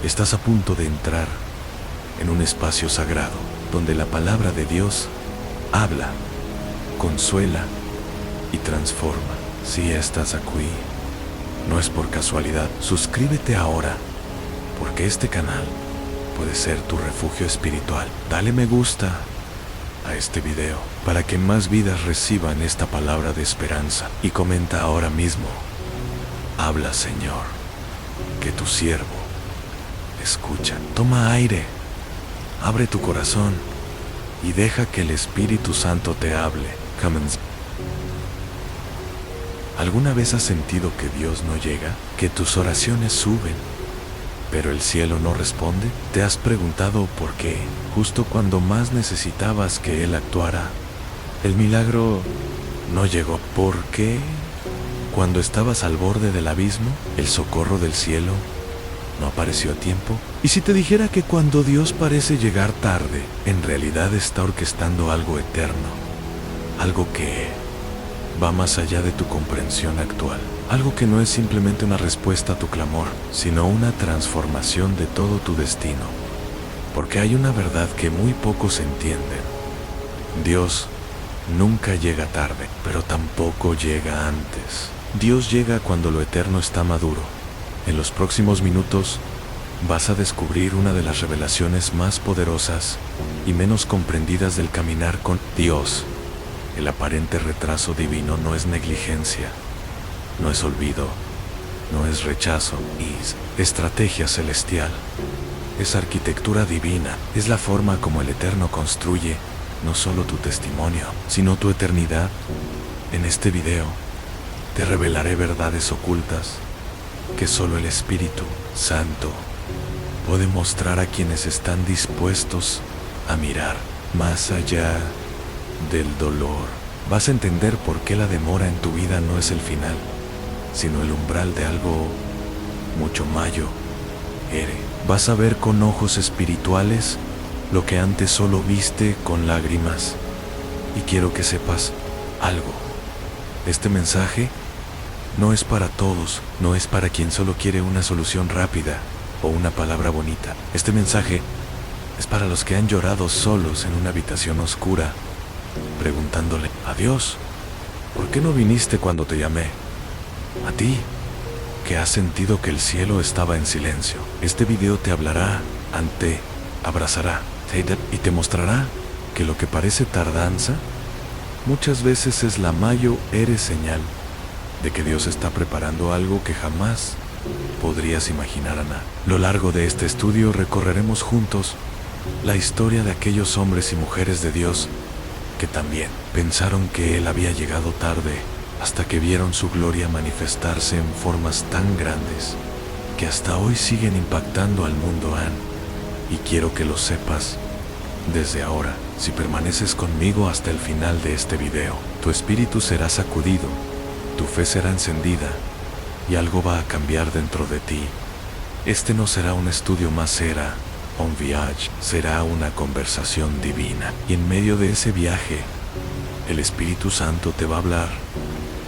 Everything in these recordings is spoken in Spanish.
Estás a punto de entrar en un espacio sagrado, donde la palabra de Dios habla, consuela y transforma. Si estás aquí, no es por casualidad. Suscríbete ahora, porque este canal puede ser tu refugio espiritual. Dale me gusta a este video para que más vidas reciban esta palabra de esperanza. Y comenta ahora mismo: habla, Señor, que tu siervo escucha. Toma aire, abre tu corazón y deja que el Espíritu Santo te hable. ¿Alguna vez has sentido que Dios no llega? ¿Que tus oraciones suben, pero el cielo no responde? ¿Te has preguntado por qué, justo cuando más necesitabas que Él actuara, el milagro no llegó? ¿Por qué, cuando estabas al borde del abismo, el socorro del cielo no apareció a tiempo? ¿Y si te dijera que cuando Dios parece llegar tarde, en realidad está orquestando algo eterno? Algo que va más allá de tu comprensión actual. Algo que no es simplemente una respuesta a tu clamor, sino una transformación de todo tu destino. Porque hay una verdad que muy pocos entienden. Dios nunca llega tarde, pero tampoco llega antes. Dios llega cuando lo eterno está maduro. En los próximos minutos vas a descubrir una de las revelaciones más poderosas y menos comprendidas del caminar con Dios. El aparente retraso divino no es negligencia, no es olvido, no es rechazo, es estrategia celestial. Es arquitectura divina, es la forma como el Eterno construye no solo tu testimonio, sino tu eternidad. En este video te revelaré verdades ocultas que solo el Espíritu Santo puede mostrar a quienes están dispuestos a mirar más allá del dolor. Vas a entender por qué la demora en tu vida no es el final, sino el umbral de algo mucho mayor. Vas a ver con ojos espirituales lo que antes solo viste con lágrimas. Y quiero que sepas algo. Este mensaje no es para todos, no es para quien solo quiere una solución rápida o una palabra bonita. Este mensaje es para los que han llorado solos en una habitación oscura, preguntándole a Dios: ¿por qué no viniste cuando te llamé? A ti, que has sentido que el cielo estaba en silencio. Este video te hablará, abrazará y te mostrará que lo que parece tardanza muchas veces es la mayor señal de que Dios está preparando algo que jamás podrías imaginar. A lo largo de este estudio recorreremos juntos la historia de aquellos hombres y mujeres de Dios que también pensaron que Él había llegado tarde, hasta que vieron su gloria manifestarse en formas tan grandes que hasta hoy siguen impactando al mundo. Y quiero que lo sepas desde ahora. Si permaneces conmigo hasta el final de este video, tu espíritu será sacudido, tu fe será encendida y algo va a cambiar dentro de ti. Este no será un estudio más, será un viaje, será una conversación divina. Y en medio de ese viaje, el Espíritu Santo te va a hablar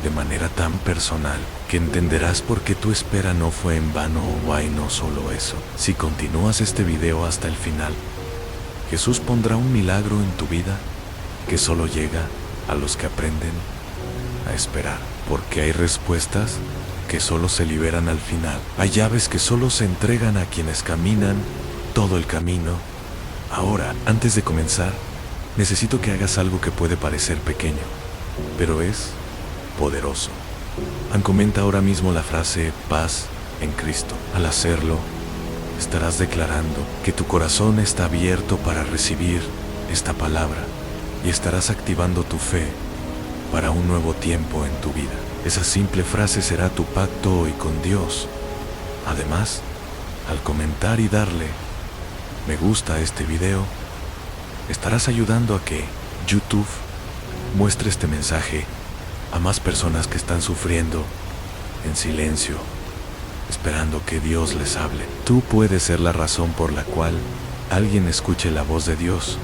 de manera tan personal que entenderás por qué tu espera no fue en vano. Y no solo eso, si continúas este video hasta el final, Jesús pondrá un milagro en tu vida que solo llega a los que aprenden a esperar. Porque hay respuestas que solo se liberan al final. Hay llaves que solo se entregan a quienes caminan todo el camino. Ahora, antes de comenzar, necesito que hagas algo que puede parecer pequeño, pero es poderoso. Comenta ahora mismo la frase paz en Cristo. Al hacerlo, estarás declarando que tu corazón está abierto para recibir esta palabra y estarás activando tu fe para un nuevo tiempo en tu vida. Esa simple frase será tu pacto hoy con Dios. Además, al comentar y darle me gusta a este video, estarás ayudando a que YouTube muestre este mensaje a más personas que están sufriendo en silencio, esperando que Dios les hable. Tú puedes ser la razón por la cual alguien escuche la voz de Dios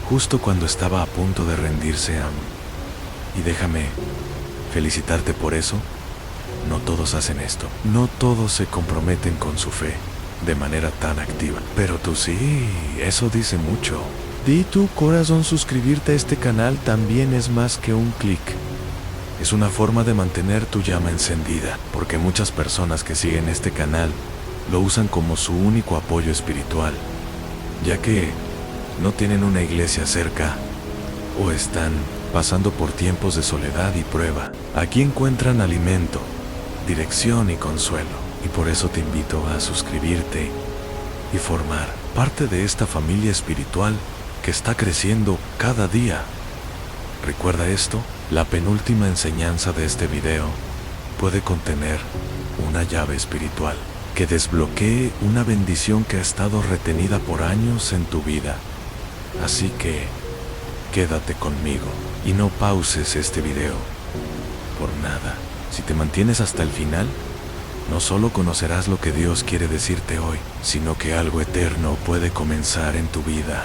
justo cuando estaba a punto de rendirse. Y déjame felicitarte por eso. No todos hacen esto. No todos se comprometen con su fe. de manera tan activa. Pero tú sí, eso dice mucho. Di tu corazón, suscribirte a este canal también es más que un clic. Es una forma de mantener tu llama encendida, porque muchas personas que siguen este canal lo usan como su único apoyo espiritual, ya que no tienen una iglesia cerca o están pasando por tiempos de soledad y prueba. Aquí encuentran alimento, dirección y consuelo, y por eso te invito a suscribirte y formar parte de esta familia espiritual que está creciendo cada día. Recuerda esto, la penúltima enseñanza de este video puede contener una llave espiritual que desbloquee una bendición que ha estado retenida por años en tu vida. Así que quédate conmigo y no pauses este video por nada. Si te mantienes hasta el final, no solo conocerás lo que Dios quiere decirte hoy, sino que algo eterno puede comenzar en tu vida.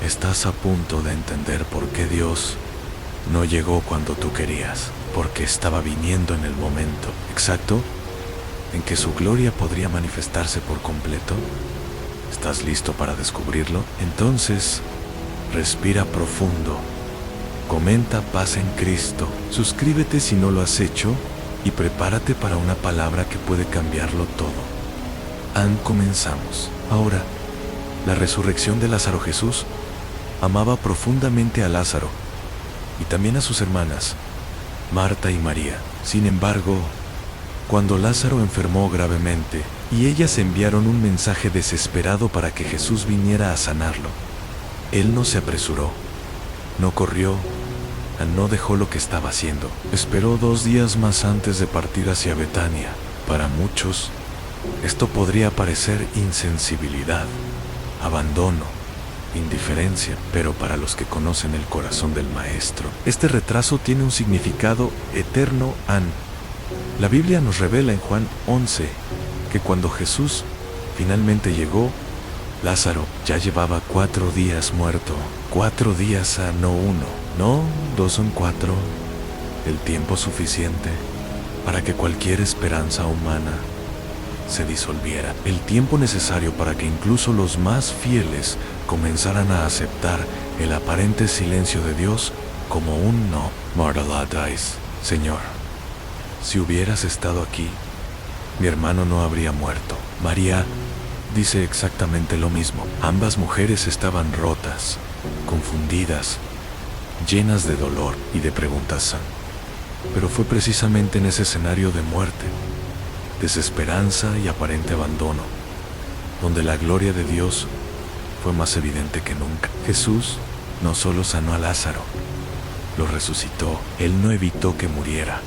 Estás a punto de entender por qué Dios no llegó cuando tú querías, porque estaba viniendo en el momento exacto en que su gloria podría manifestarse por completo. ¿Estás listo para descubrirlo? Entonces, respira profundo, comenta paz en Cristo, suscríbete si no lo has hecho y prepárate para una palabra que puede cambiarlo todo. Comenzamos. Ahora, la resurrección de Lázaro. Jesús amaba profundamente a Lázaro y también a sus hermanas, Marta y María. Sin embargo, cuando Lázaro enfermó gravemente y ellas enviaron un mensaje desesperado para que Jesús viniera a sanarlo, él no se apresuró, no corrió, no dejó lo que estaba haciendo. Esperó 2 días más antes de partir hacia Betania. Para muchos, esto podría parecer insensibilidad, abandono, indiferencia, pero para los que conocen el corazón del Maestro, este retraso tiene un significado eterno. La Biblia nos revela en Juan 11 que cuando Jesús finalmente llegó, Lázaro ya llevaba 4 días muerto. 4 días, no 1, no 2, son 4. El tiempo suficiente para que cualquier esperanza humana se disolviera. El tiempo necesario para que incluso los más fieles comenzaran a aceptar el aparente silencio de Dios como un no. Marta dice: Señor, si hubieras estado aquí, mi hermano no habría muerto. María dice exactamente lo mismo. Ambas mujeres estaban rotas, confundidas, llenas de dolor y de preguntas. Pero fue precisamente en ese escenario de muerte, desesperanza y aparente abandono, donde la gloria de Dios fue más evidente que nunca. Jesús no solo sanó a Lázaro, lo resucitó. Él no evitó que muriera,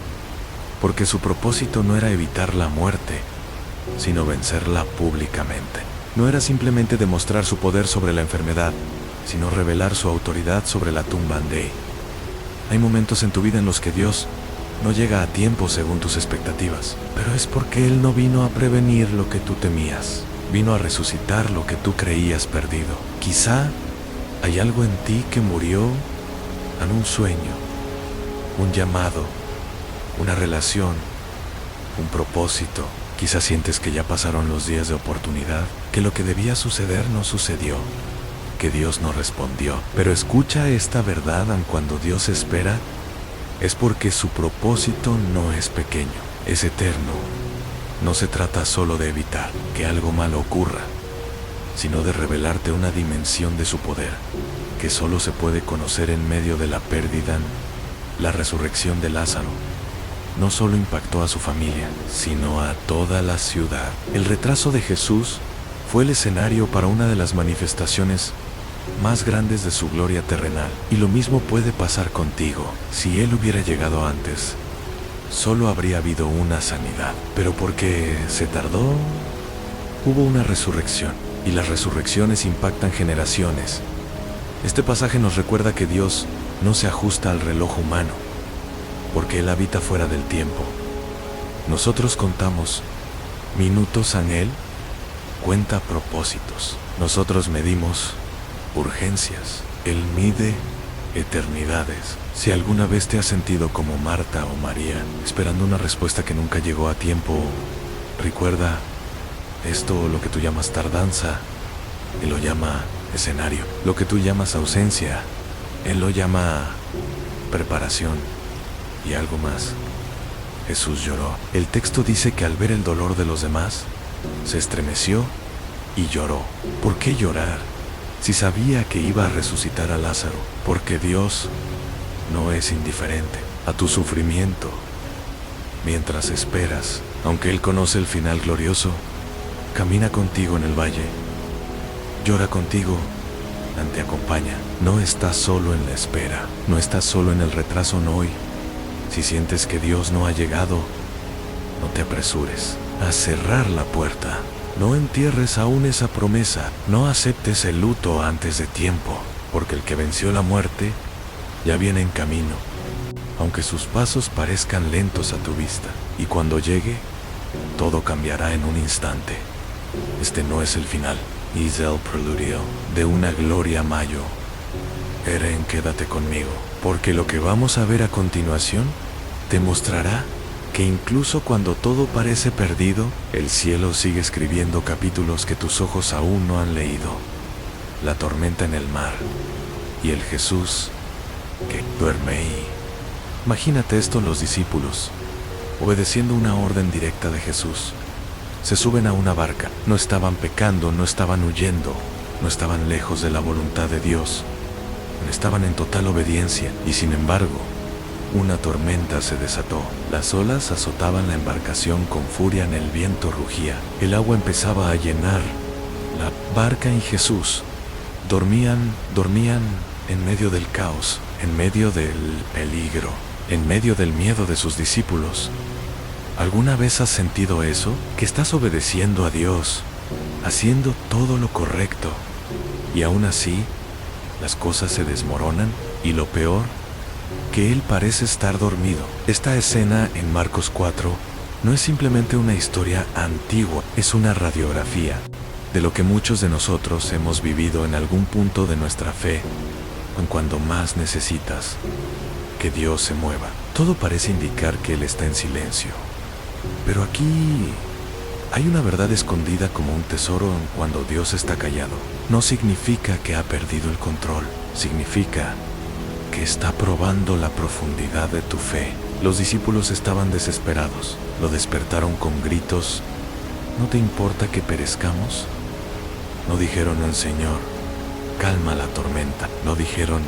porque su propósito no era evitar la muerte, sino vencerla públicamente. No era simplemente demostrar su poder sobre la enfermedad, sino revelar su autoridad sobre la tumba. Hay momentos en tu vida en los que Dios no llega a tiempo según tus expectativas, pero es porque Él no vino a prevenir lo que tú temías, vino a resucitar lo que tú creías perdido. Quizá hay algo en ti que murió en un sueño, un llamado, una relación, un propósito. Quizá sientes que ya pasaron los días de oportunidad, que lo que debía suceder no sucedió, que Dios no respondió. Pero escucha esta verdad: cuando Dios espera, es porque su propósito no es pequeño, es eterno. No se trata solo de evitar que algo malo ocurra, sino de revelarte una dimensión de su poder que solo se puede conocer en medio de la pérdida. La resurrección de Lázaro no solo impactó a su familia, sino a toda la ciudad. El retraso de Jesús fue el escenario para una de las manifestaciones más grandes de su gloria terrenal. Y lo mismo puede pasar contigo. Si Él hubiera llegado antes, solo habría habido una sanidad. Pero porque se tardó, hubo una resurrección. Y las resurrecciones impactan generaciones. Este pasaje nos recuerda que Dios no se ajusta al reloj humano, porque Él habita fuera del tiempo. Nosotros contamos minutos, Él cuenta propósitos. Nosotros medimos urgencias, Él mide eternidades. Si alguna vez te has sentido como Marta o María, esperando una respuesta que nunca llegó a tiempo, recuerda, Esto, lo que tú llamas tardanza, Él lo llama escenario. Lo que tú llamas ausencia, Él lo llama preparación. Y algo más. Jesús lloró. El texto dice que al ver el dolor de los demás, se estremeció y lloró. ¿Por qué llorar? Si sabía que iba a resucitar a Lázaro. Porque Dios no es indiferente a tu sufrimiento. Mientras esperas, aunque Él conoce el final glorioso, camina contigo en el valle. Llora contigo, te acompaña. No estás solo en la espera, no estás solo en el retraso, no hoy. Si sientes que Dios no ha llegado, no te apresures a cerrar la puerta. No entierres aún esa promesa, no aceptes el luto antes de tiempo, porque el que venció la muerte ya viene en camino, aunque sus pasos parezcan lentos a tu vista. Y cuando llegue, todo cambiará en un instante. Este no es el final, es el preludio de una gloria mayor. Eren, quédate conmigo, porque lo que vamos a ver a continuación te mostrará que incluso cuando todo parece perdido, el cielo sigue escribiendo capítulos que tus ojos aún no han leído. La tormenta en el mar y el Jesús que duerme ahí. Imagínate esto: los discípulos, obedeciendo una orden directa de Jesús, se suben a una barca. No estaban pecando, no estaban huyendo, no estaban lejos de la voluntad de Dios. Estaban en total obediencia y sin embargo, una tormenta se desató. Las olas azotaban la embarcación con furia, el viento rugía. El agua empezaba a llenar la barca y Jesús dormían en medio del caos, en medio del peligro, en medio del miedo de sus discípulos. ¿Alguna vez has sentido eso? Que estás obedeciendo a Dios, haciendo todo lo correcto, y aún así, las cosas se desmoronan, y lo peor, que Él parece estar dormido. Esta escena en Marcos 4 no es simplemente una historia antigua, es una radiografía de lo que muchos de nosotros hemos vivido en algún punto de nuestra fe, cuando más necesitas que Dios se mueva. Todo parece indicar que Él está en silencio, pero aquí hay una verdad escondida como un tesoro. Cuando Dios está callado, no significa que ha perdido el control, significa que está probando la profundidad de tu fe. Los discípulos estaban desesperados, lo despertaron con gritos: ¿no te importa que perezcamos? No dijeron al Señor: calma la tormenta. No dijeron: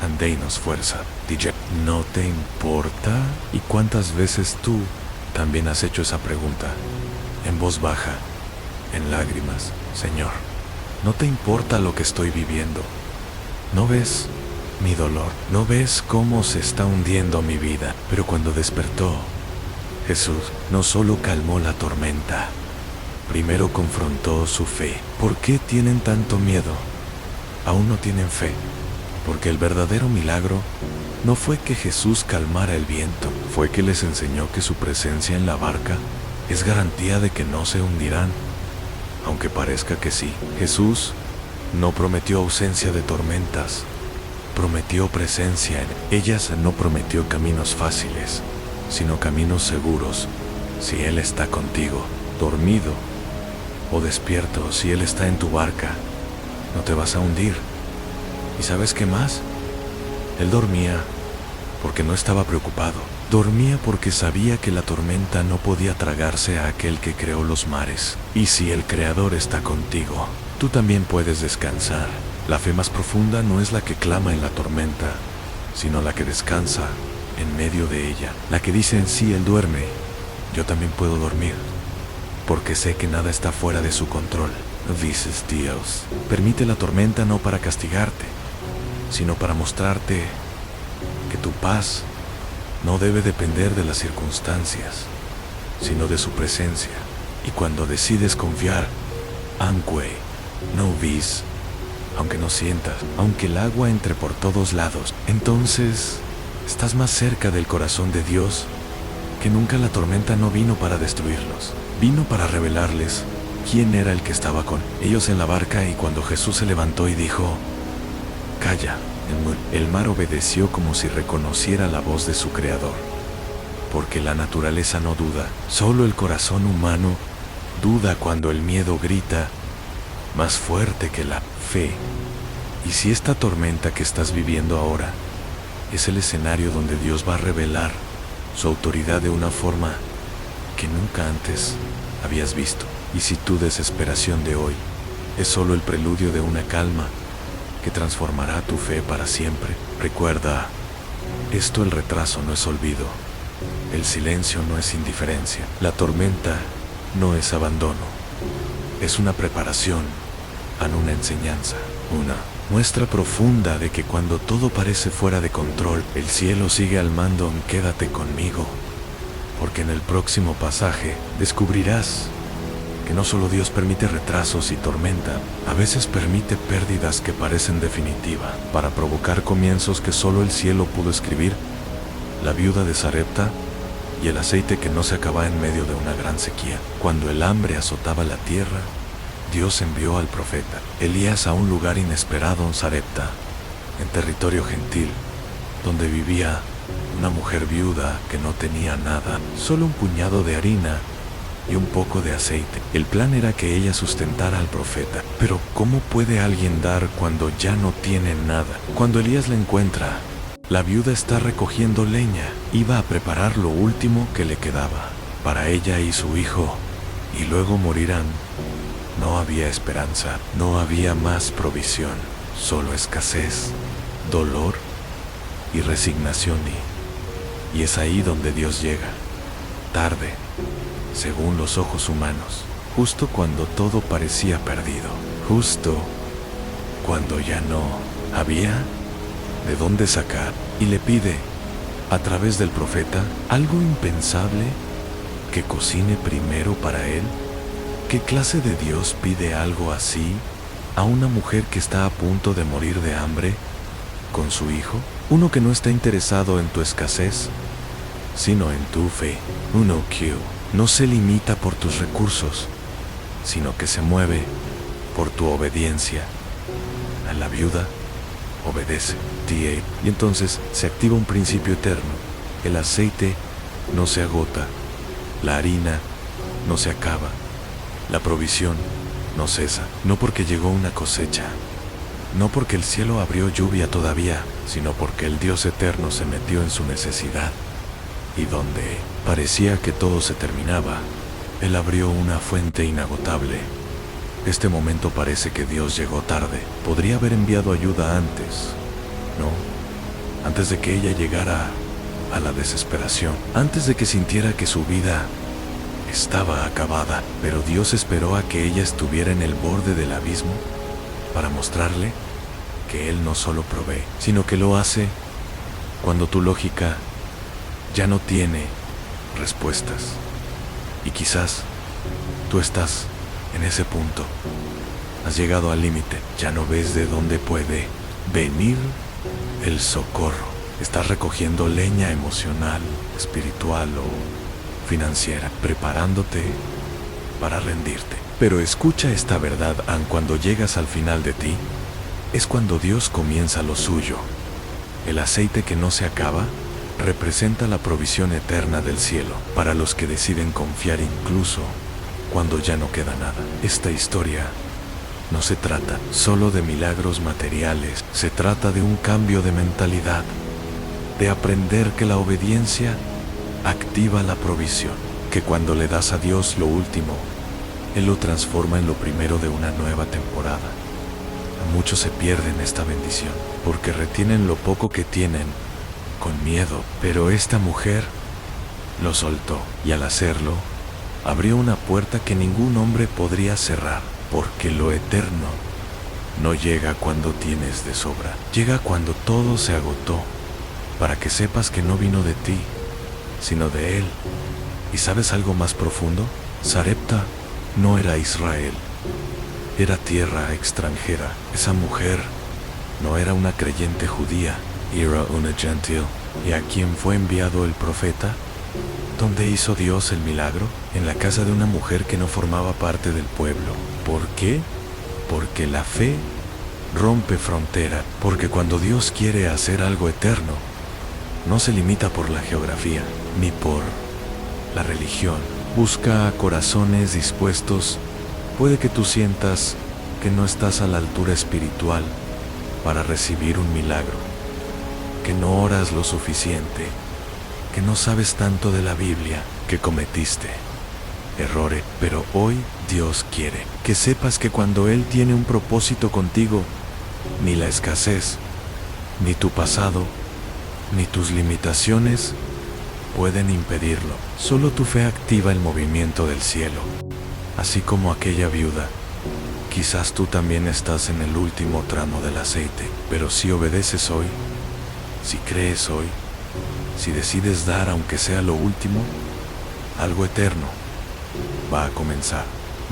andéinos fuerza. DJ, ¿no te importa? ¿Y cuántas veces tú también has hecho esa pregunta? En voz baja, en lágrimas: Señor, ¿no te importa lo que estoy viviendo? ¿No ves mi dolor? ¿No ves cómo se está hundiendo mi vida? Pero cuando despertó, Jesús no solo calmó la tormenta, primero confrontó su fe. ¿Por qué tienen tanto miedo? Aún no tienen fe, porque el verdadero milagro no fue que Jesús calmara el viento, fue que les enseñó que su presencia en la barca es garantía de que no se hundirán, aunque parezca que sí. Jesús no prometió ausencia de tormentas, prometió presencia en ellas. No prometió caminos fáciles, sino caminos seguros. Si Él está contigo, dormido o despierto, si Él está en tu barca, no te vas a hundir. ¿Y sabes qué más? Él dormía porque no estaba preocupado. Dormía porque sabía que la tormenta no podía tragarse a aquel que creó los mares. Y si el Creador está contigo, tú también puedes descansar. La fe más profunda no es la que clama en la tormenta, sino la que descansa en medio de ella. La que dice: en sí, Él duerme, yo también puedo dormir, porque sé que nada está fuera de su control. Dices Dios. Permite la tormenta no para castigarte, sino para mostrarte que tu paz no debe depender de las circunstancias, sino de su presencia. Y cuando decides confiar, aunque no vis, aunque no sientas, aunque el agua entre por todos lados, entonces estás más cerca del corazón de Dios que nunca. La tormenta no vino para destruirlos, vino para revelarles quién era el que estaba con ellos en la barca. Y cuando Jesús se levantó y dijo: calla, el mar obedeció como si reconociera la voz de su Creador, porque la naturaleza no duda, solo el corazón humano Duda cuando el miedo grita más fuerte que la fe. Y si esta tormenta que estás viviendo ahora es el escenario donde Dios va a revelar su autoridad de una forma que nunca antes habías visto. Y si tu desesperación de hoy es solo el preludio de una calma que transformará tu fe para siempre, recuerda, el retraso no es olvido, el silencio no es indiferencia, la tormenta no es abandono, es una preparación a una enseñanza, una muestra profunda de que cuando todo parece fuera de control, el cielo sigue al mando en Quédate conmigo, porque en el próximo pasaje descubrirás que no solo Dios permite retrasos y tormenta, a veces permite pérdidas que parecen definitivas, para provocar comienzos que solo el cielo pudo escribir. La viuda de Sarepta y el aceite que no se acababa en medio de una gran sequía. Cuando el hambre azotaba la tierra, Dios envió al profeta Elías a un lugar inesperado en Sarepta, en territorio gentil, donde vivía una mujer viuda que no tenía nada, solo un puñado de harina y un poco de aceite. El plan era que ella sustentara al profeta. Pero ¿cómo puede alguien dar cuando ya no tiene nada? Cuando Elías la encuentra, la viuda está recogiendo leña. Iba a preparar lo último que le quedaba para ella y su hijo, y luego morirán. No había esperanza, no había más provisión, solo escasez, dolor y resignación. Y es ahí donde Dios llega, tarde, según los ojos humanos, justo cuando todo parecía perdido, justo cuando ya no había de dónde sacar, y le pide, a través del profeta, algo impensable, que cocine primero para él. ¿Qué clase de Dios pide algo así a una mujer que está a punto de morir de hambre con su hijo? Uno que no está interesado en tu escasez, sino en tu fe. Uno que no se limita por tus recursos, sino que se mueve por tu obediencia. A la viuda obedece. Y entonces se activa un principio eterno. El aceite no se agota, la harina no se acaba, la provisión no cesa. No porque llegó una cosecha, no porque el cielo abrió lluvia todavía, sino porque el Dios eterno se metió en su necesidad. Y donde parecía que todo se terminaba, Él abrió una fuente inagotable. Este momento parece que Dios llegó tarde. Podría haber enviado ayuda antes, ¿no? Antes de que ella llegara a la desesperación, antes de que sintiera que su vida estaba acabada. Pero Dios esperó a que ella estuviera en el borde del abismo para mostrarle que Él no solo provee, sino que lo hace cuando tu lógica ya no tiene respuestas. Y quizás tú estás en ese punto. Has llegado al límite. Ya no ves de dónde puede venir el socorro. Estás recogiendo leña emocional, espiritual o financiera, preparándote para rendirte. Pero escucha esta verdad, aun cuando llegas al final de ti, es cuando Dios comienza lo suyo. El aceite que no se acaba representa la provisión eterna del cielo para los que deciden confiar incluso cuando ya no queda nada. Esta historia no se trata solo de milagros materiales, se trata de un cambio de mentalidad, de aprender que la obediencia activa la provisión, que cuando le das a Dios lo último, Él lo transforma en lo primero de una nueva temporada. Muchos se pierden esta bendición porque retienen lo poco que tienen con miedo, pero esta mujer lo soltó, y al hacerlo, abrió una puerta que ningún hombre podría cerrar, porque lo eterno no llega cuando tienes de sobra, llega cuando todo se agotó, para que sepas que no vino de ti, sino de Él. ¿Y sabes algo más profundo? Sarepta no era Israel, era tierra extranjera. Esa mujer no era una creyente judía, era una gentil. ¿Y a quién fue enviado el profeta? ¿Dónde hizo Dios el milagro? En la casa de una mujer que no formaba parte del pueblo. ¿Por qué? Porque la fe rompe frontera. Porque cuando Dios quiere hacer algo eterno, no se limita por la geografía, ni por la religión, busca corazones dispuestos. Puede que tú sientas que no estás a la altura espiritual para recibir un milagro, que no oras lo suficiente, que no sabes tanto de la Biblia, que cometiste errores, pero hoy Dios quiere que sepas que cuando Él tiene un propósito contigo, ni la escasez, ni tu pasado, ni tus limitaciones pueden impedirlo. Solo tu fe activa el movimiento del cielo. Así como aquella viuda, quizás tú también estás en el último tramo del aceite, pero si obedeces hoy, si crees hoy, si decides dar aunque sea lo último, algo eterno va a comenzar.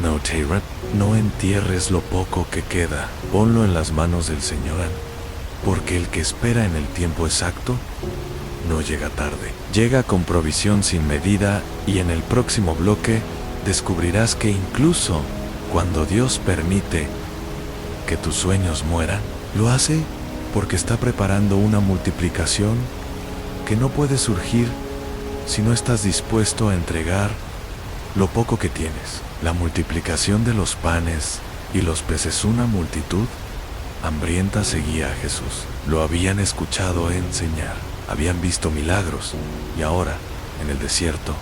No, Tyrant, no entierres lo poco que queda. Ponlo en las manos del Señor, porque el que espera en el tiempo exacto no llega tarde. Llega con provisión sin medida, y en el próximo bloque descubrirás que incluso cuando Dios permite que tus sueños mueran, lo hace porque está preparando una multiplicación que no puede surgir si no estás dispuesto a entregar lo poco que tienes. La multiplicación de los panes y los peces. Una multitud hambrienta seguía a Jesús. Lo habían escuchado enseñar, habían visto milagros, y ahora, en el desierto,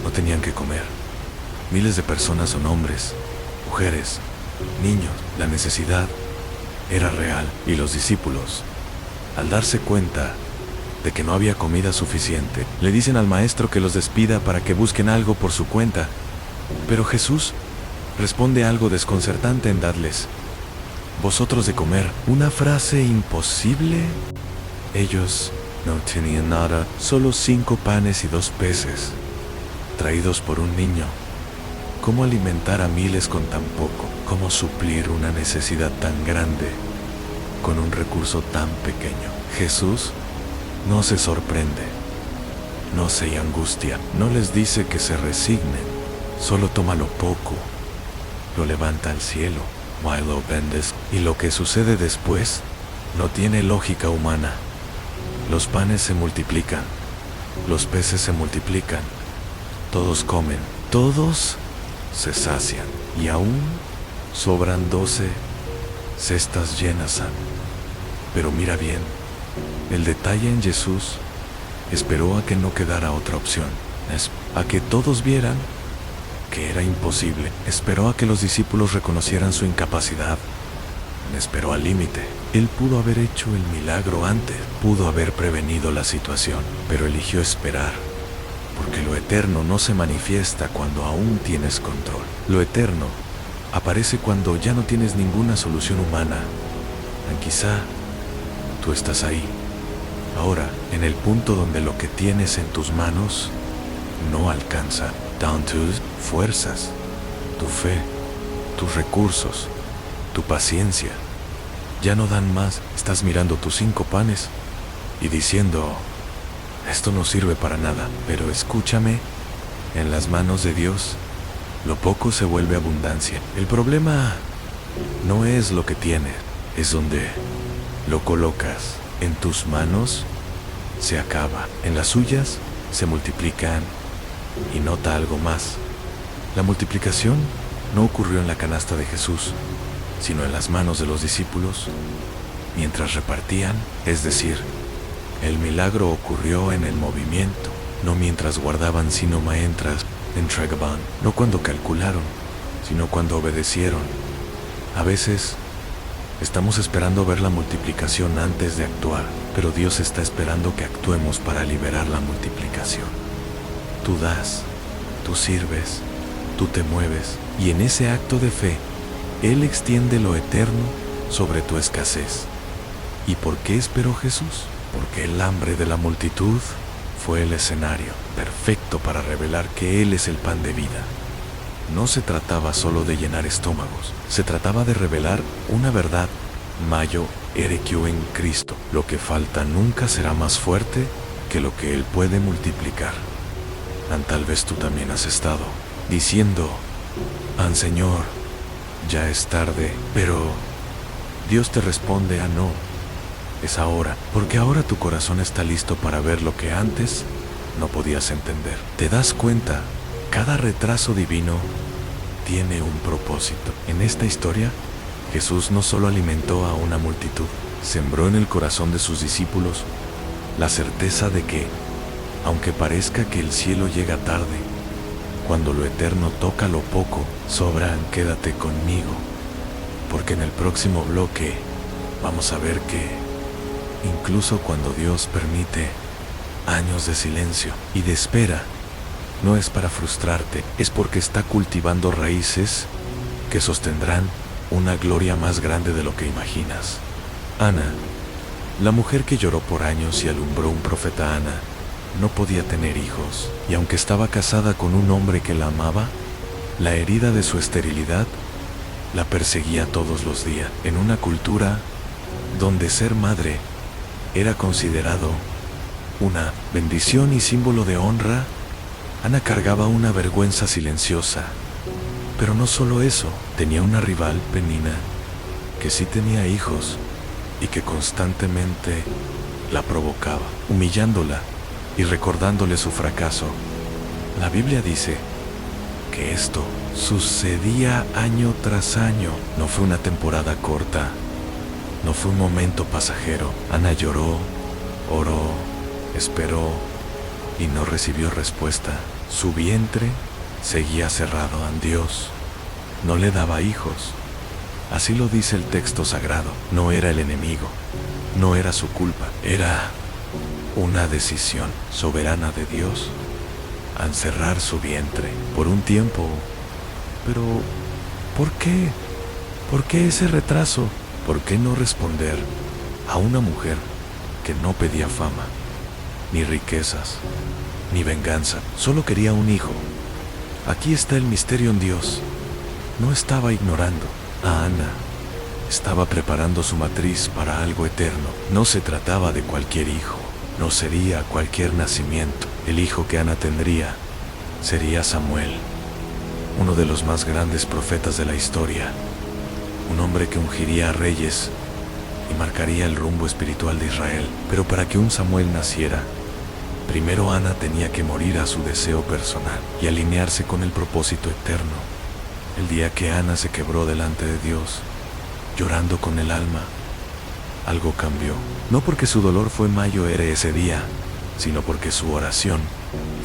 no tenían que comer. Miles de personas son hombres, mujeres, niños. La necesidad era real, y los discípulos, al darse cuenta de que no había comida suficiente, le dicen al maestro que los despida para que busquen algo por su cuenta. Pero Jesús responde algo desconcertante en darles vosotros de comer. Una frase imposible. Ellos no tenían nada, solo 5 panes y 2 peces, traídos por un niño. ¿Cómo alimentar a miles con tan poco? ¿Cómo suplir una necesidad tan grande con un recurso tan pequeño? Jesús no se sorprende, no se angustia, no les dice que se resignen, solo toma lo poco, lo levanta al cielo, lo bendice, y lo que sucede después no tiene lógica humana. Los panes se multiplican, los peces se multiplican, todos comen, todos se sacian, y aún sobran 12 cestas llenas. Pero mira bien, el detalle en Jesús esperó a que no quedara otra opción, a que todos vieran que era imposible. Esperó a que los discípulos reconocieran su incapacidad. Esperó al límite. Él pudo haber hecho el milagro antes, pudo haber prevenido la situación, pero eligió esperar, porque lo eterno no se manifiesta cuando aún tienes control. Lo eterno aparece cuando ya no tienes ninguna solución humana. Quizá tú estás ahí, ahora, en el punto donde lo que tienes en tus manos no alcanza. Down tus fuerzas, tu fe, tus recursos, tu paciencia ya no dan más. Estás mirando tus 5 panes y diciendo, esto no sirve para nada. Pero escúchame, en las manos de Dios, lo poco se vuelve abundancia. El problema no es lo que tienes, es donde lo colocas. En tus manos se acaba, en las suyas se multiplican. Y nota algo más. La multiplicación no ocurrió en la canasta de Jesús, sino en las manos de los discípulos, mientras repartían. Es decir, el milagro ocurrió en el movimiento, no mientras guardaban, sino mientras entregaban. No cuando calcularon, sino cuando obedecieron. A veces estamos esperando ver la multiplicación antes de actuar, pero Dios está esperando que actuemos para liberar la multiplicación. Tú das, tú sirves, tú te mueves, y en ese acto de fe, Él extiende lo eterno sobre tu escasez. ¿Y por qué esperó Jesús? Porque el hambre de la multitud fue el escenario perfecto para revelar que Él es el pan de vida. No se trataba solo de llenar estómagos, se trataba de revelar una verdad. Mayo erequio en Cristo. Lo que falta nunca será más fuerte que lo que Él puede multiplicar. Tal vez tú también has estado diciendo, Señor, ya es tarde, pero Dios te responde, no, es ahora, porque ahora tu corazón está listo para ver lo que antes no podías entender. Te das cuenta Cada retraso divino tiene un propósito. En esta historia, Jesús no solo alimentó a una multitud, sembró en el corazón de sus discípulos la certeza de que, aunque parezca que el cielo llega tarde, cuando lo eterno toca lo poco, sobran, quédate conmigo, porque en el próximo bloque vamos a ver que, incluso cuando Dios permite años de silencio y de espera, no es para frustrarte, es porque está cultivando raíces que sostendrán una gloria más grande de lo que imaginas. Ana, la mujer que lloró por años y alumbró un profeta Ana, no podía tener hijos, y aunque estaba casada con un hombre que la amaba, la herida de su esterilidad la perseguía todos los días. En una cultura donde ser madre era considerado una bendición y símbolo de honra, Ana cargaba una vergüenza silenciosa. Pero no solo eso, tenía una rival, Penina, que sí tenía hijos y que constantemente la provocaba, humillándola y recordándole su fracaso. La Biblia dice que esto sucedía año tras año. No fue una temporada corta, no fue un momento pasajero. Ana lloró, oró, esperó y no recibió respuesta. Su vientre seguía cerrado a Dios. No le daba hijos. Así lo dice el texto sagrado. No era el enemigo, no era su culpa, era una decisión soberana de Dios al cerrar su vientre por un tiempo. Pero, ¿por qué? ¿Por qué ese retraso? ¿Por qué no responder a una mujer que no pedía fama, ni riquezas, ni venganza? Solo quería un hijo. Aquí está el misterio en Dios. No estaba ignorando a Ana. Estaba preparando su matriz para algo eterno. No se trataba de cualquier hijo. No sería cualquier nacimiento. El hijo que Ana tendría sería Samuel, uno de los más grandes profetas de la historia. Un hombre que ungiría a reyes y marcaría el rumbo espiritual de Israel. Pero para que un Samuel naciera, primero Ana tenía que morir a su deseo personal y alinearse con el propósito eterno. El día que Ana se quebró delante de Dios, llorando con el alma, algo cambió. No porque su dolor fue mayor ese día, sino porque su oración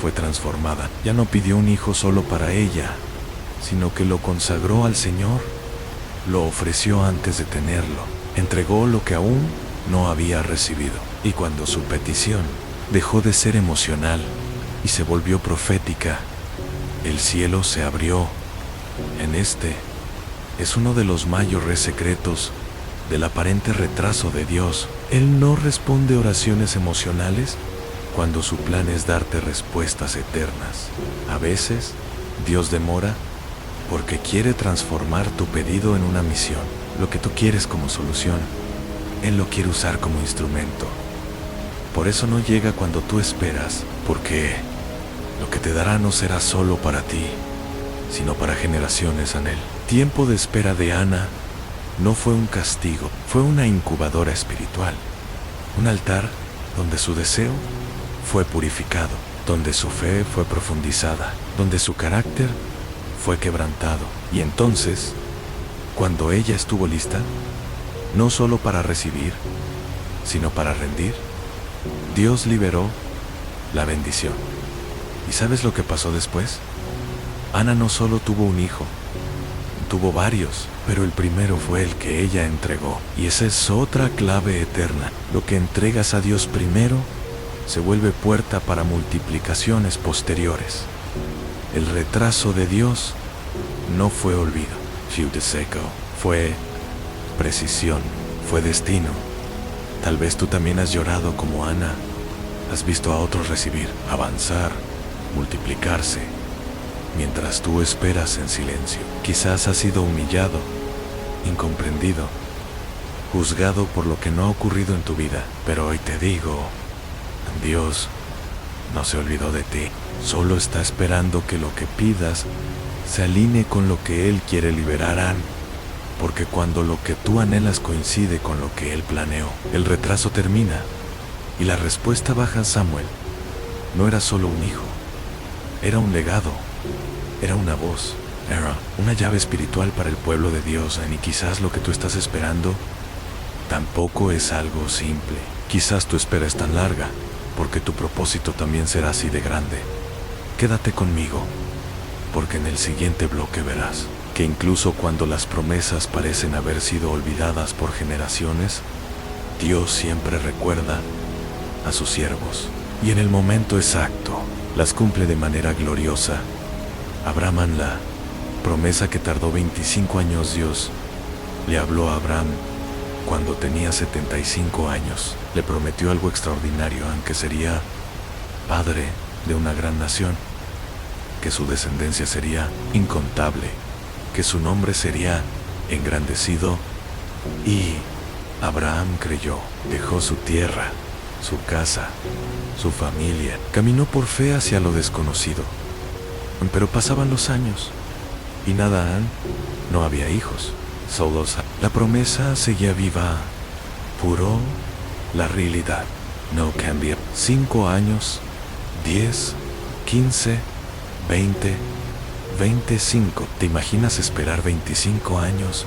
fue transformada. Ya no pidió un hijo solo para ella, sino que lo consagró al Señor, lo ofreció antes de tenerlo, entregó lo que aún no había recibido. Y cuando su petición dejó de ser emocional y se volvió profética, el cielo se abrió. Este es uno de los mayores secretos del aparente retraso de Dios. Él no responde oraciones emocionales cuando su plan es darte respuestas eternas. A veces, Dios demora porque quiere transformar tu pedido en una misión. Lo que tú quieres como solución, Él lo quiere usar como instrumento. Por eso no llega cuando tú esperas, porque lo que te dará no será solo para ti, sino para generaciones en Él. Tiempo de espera de Ana no fue un castigo, fue una incubadora espiritual. Un altar donde su deseo fue purificado, donde su fe fue profundizada, donde su carácter fue quebrantado. Y entonces, cuando ella estuvo lista, no solo para recibir, sino para rendir, Dios liberó la bendición. ¿Y sabes lo que pasó después? Ana no solo tuvo un hijo, tuvo varios, pero el primero fue el que ella entregó. Y esa es otra clave eterna. Lo que entregas a Dios primero se vuelve puerta para multiplicaciones posteriores. El retraso de Dios no fue olvido, fue precisión, fue destino. Tal vez tú también has llorado como Ana, has visto a otros recibir, avanzar, multiplicarse, mientras tú esperas en silencio. Quizás has sido humillado, incomprendido, juzgado por lo que no ha ocurrido en tu vida. Pero hoy te digo, Dios no se olvidó de ti. Solo está esperando que lo que pidas se alinee con lo que Él quiere liberar. Porque cuando lo que tú anhelas coincide con lo que Él planeó, el retraso termina y la respuesta baja a Samuel. No era solo un hijo, era un legado. Era una voz, era una llave espiritual para el pueblo de Dios, y quizás lo que tú estás esperando tampoco es algo simple. Quizás tu espera es tan larga, porque tu propósito también será así de grande. Quédate conmigo, porque en el siguiente bloque verás que incluso cuando las promesas parecen haber sido olvidadas por generaciones, Dios siempre recuerda a sus siervos, y en el momento exacto las cumple de manera gloriosa. Abraham, la promesa que tardó 25 años, Dios le habló a Abraham cuando tenía 75 años. Le prometió algo extraordinario, aunque sería padre de una gran nación, que su descendencia sería incontable, que su nombre sería engrandecido. Y Abraham creyó, dejó su tierra, su casa, su familia, caminó por fe hacia lo desconocido. Pero pasaban los años y nada, no había hijos. Solo la promesa seguía viva, puro la realidad no cambia. 5 años, 10, 15, 20, 25. ¿Te imaginas esperar 25 años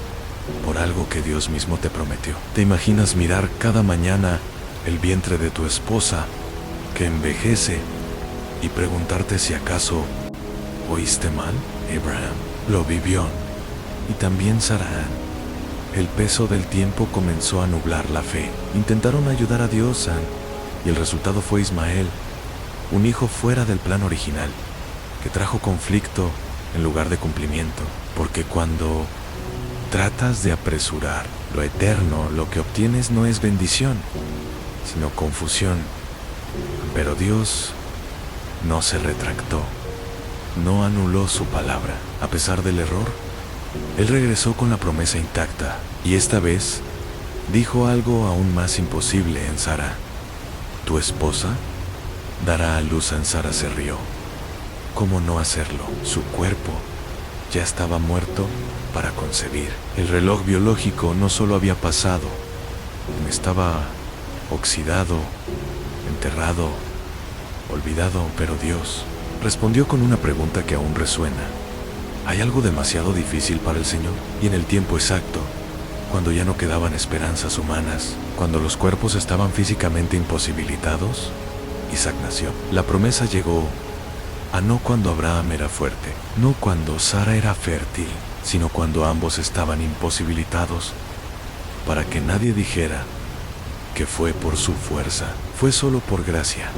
por algo que Dios mismo te prometió? ¿Te imaginas mirar cada mañana el vientre de tu esposa que envejece y preguntarte si acaso oíste mal? Abraham lo vivió, y también Sara. El peso del tiempo comenzó a nublar la fe. Intentaron ayudar a Dios, y el resultado fue Ismael, un hijo fuera del plan original, que trajo conflicto en lugar de cumplimiento. Porque cuando tratas de apresurar lo eterno, lo que obtienes no es bendición, sino confusión. Pero Dios no se retractó, no anuló su palabra. A pesar del error, Él regresó con la promesa intacta, y esta vez dijo algo aún más imposible en Sara. Tu esposa dará a luz. En Sara se rió. ¿Cómo no hacerlo? Su cuerpo ya estaba muerto para concebir. El reloj biológico no solo había pasado, estaba oxidado, enterrado, olvidado. Pero Dios respondió con una pregunta que aún resuena. ¿Hay algo demasiado difícil para el Señor? Y en el tiempo exacto, cuando ya no quedaban esperanzas humanas, cuando los cuerpos estaban físicamente imposibilitados, Isaac nació. La promesa llegó no cuando Abraham era fuerte, no cuando Sara era fértil, sino cuando ambos estaban imposibilitados, para que nadie dijera que fue por su fuerza, fue solo por gracia.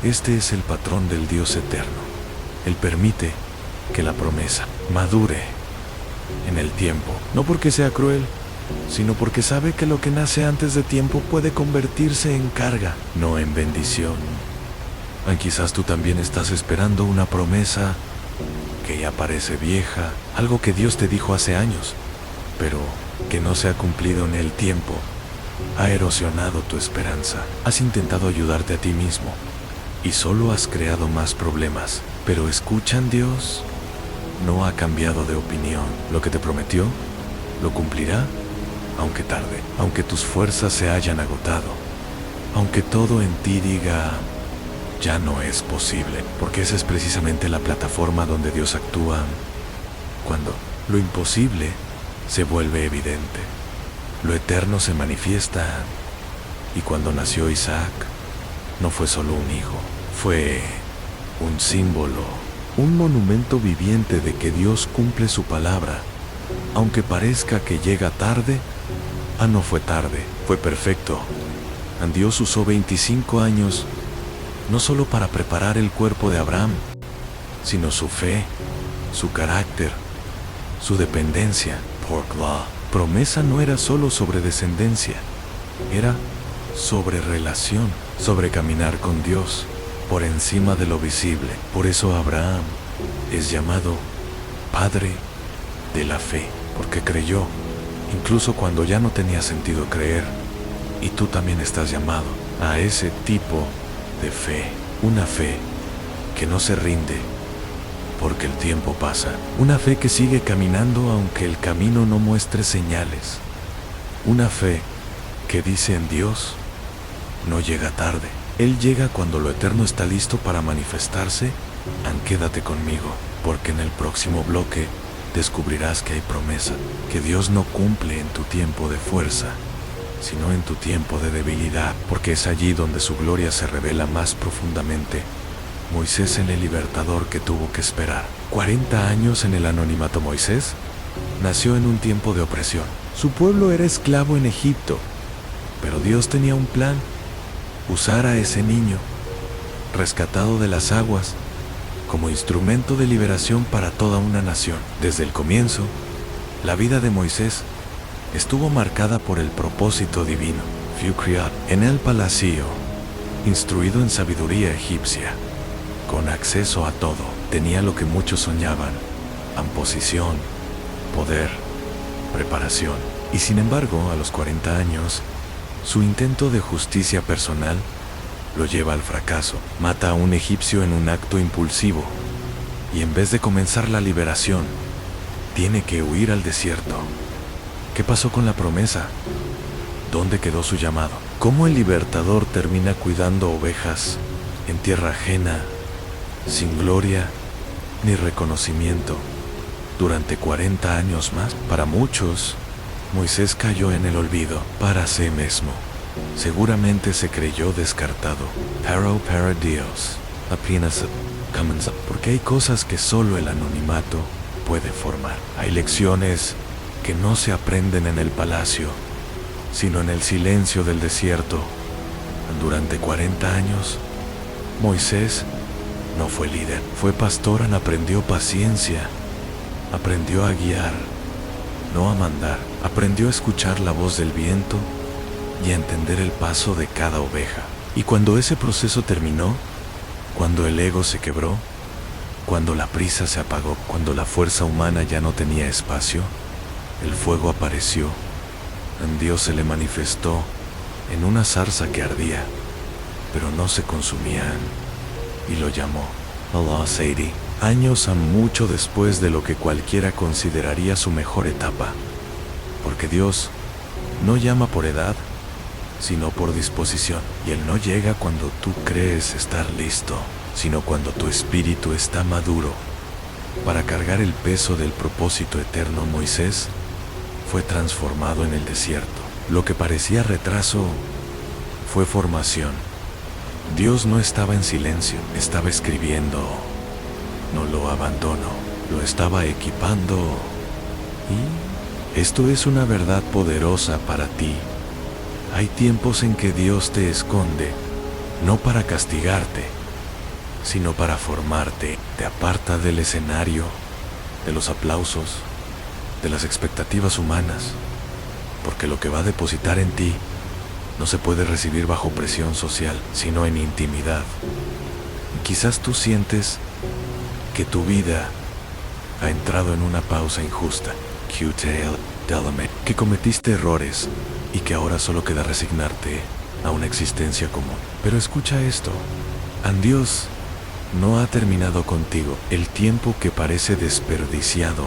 Este es el patrón del Dios eterno. Él permite que la promesa madure en el tiempo, no porque sea cruel, sino porque sabe que lo que nace antes de tiempo puede convertirse en carga, no en bendición. Quizás tú también estás esperando una promesa que ya parece vieja, algo que Dios te dijo hace años, pero que no se ha cumplido en el tiempo. Ha erosionado tu esperanza. Has intentado ayudarte a ti mismo y solo has creado más problemas. Pero escuchan, Dios no ha cambiado de opinión. Lo que te prometió, lo cumplirá, aunque tarde, aunque tus fuerzas se hayan agotado, aunque todo en ti diga ya no es posible, porque esa es precisamente la plataforma donde Dios actúa cuando lo imposible se vuelve evidente. Lo eterno se manifiesta, y cuando nació Isaac, no fue solo un hijo, fue un símbolo, un monumento viviente de que Dios cumple su palabra, aunque parezca que llega tarde. No fue tarde, fue perfecto. Dios usó 25 años, no solo para preparar el cuerpo de Abraham, sino su fe, su carácter, su dependencia. Porque la promesa no era solo sobre descendencia, era sobre relación, sobre caminar con Dios, por encima de lo visible. Por eso Abraham es llamado Padre de la Fe, porque creyó, incluso cuando ya no tenía sentido creer. Y tú también estás llamado a ese tipo de fe, una fe que no se rinde porque el tiempo pasa, una fe que sigue caminando aunque el camino no muestre señales, una fe que dice en Dios no llega tarde. Él llega cuando lo eterno está listo para manifestarse Quédate conmigo, porque en el próximo bloque descubrirás que hay promesa, que Dios no cumple en tu tiempo de fuerza, sino en tu tiempo de debilidad, porque es allí donde su gloria se revela más profundamente. Moisés, en el libertador que tuvo que esperar 40 años en el anonimato. Moisés nació en un tiempo de opresión. Su pueblo era esclavo en Egipto, pero Dios tenía un plan: usar a ese niño, rescatado de las aguas, como instrumento de liberación para toda una nación. Desde el comienzo, la vida de Moisés estuvo marcada por el propósito divino. Fue criado en el palacio, instruido en sabiduría egipcia, con acceso a todo. Tenía lo que muchos soñaban: posición, poder, preparación. Y sin embargo, a los 40 años, su intento de justicia personal lo lleva al fracaso. Mata a un egipcio en un acto impulsivo, y en vez de comenzar la liberación, tiene que huir al desierto. ¿Qué pasó con la promesa? ¿Dónde quedó su llamado? ¿Cómo el libertador termina cuidando ovejas en tierra ajena, sin gloria ni reconocimiento, durante 40 años más? Para muchos, Moisés cayó en el olvido. Para sí mismo, seguramente se creyó descartado. Pero para Dios, apenas comenzó. Porque hay cosas que solo el anonimato puede formar. Hay lecciones que no se aprenden en el palacio, sino en el silencio del desierto. Durante 40 años, Moisés no fue líder, fue pastor. Aprendió paciencia, aprendió a guiar, no a mandar. Aprendió a escuchar la voz del viento y a entender el paso de cada oveja. Y cuando ese proceso terminó, cuando el ego se quebró, cuando la prisa se apagó, cuando la fuerza humana ya no tenía espacio, el fuego apareció. En Dios se le manifestó en una zarza que ardía, pero no se consumía, y lo llamó Allah Sadie. Años a mucho después de lo que cualquiera consideraría su mejor etapa. Porque Dios no llama por edad, sino por disposición. Y Él no llega cuando tú crees estar listo, sino cuando tu espíritu está maduro para cargar el peso del propósito eterno. Moisés fue transformado en el desierto. Lo que parecía retraso fue formación. Dios no estaba en silencio, estaba escribiendo. No lo abandonó, lo estaba equipando. Y esto es una verdad poderosa para ti. Hay tiempos en que Dios te esconde, no para castigarte, sino para formarte. Te aparta del escenario, de los aplausos, de las expectativas humanas, porque lo que va a depositar en ti no se puede recibir bajo presión social, sino en intimidad. Quizás tú sientes que tu vida ha entrado en una pausa injusta, que cometiste errores y que ahora solo queda resignarte a una existencia común. Pero escucha esto: Dios no ha terminado contigo. El tiempo que parece desperdiciado,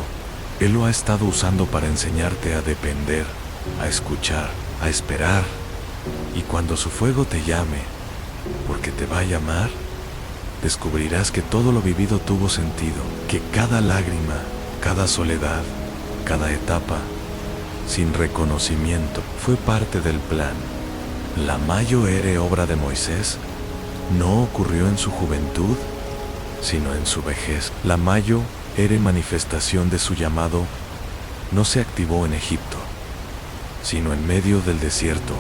Él lo ha estado usando para enseñarte a depender, a escuchar, a esperar. Y cuando su fuego te llame, porque te va a llamar, descubrirás que todo lo vivido tuvo sentido, que cada lágrima, cada soledad, cada etapa sin reconocimiento fue parte del plan. La mayor obra de Moisés no ocurrió en su juventud, sino en su vejez. La mayor manifestación de su llamado no se activó en Egipto, sino en medio del desierto,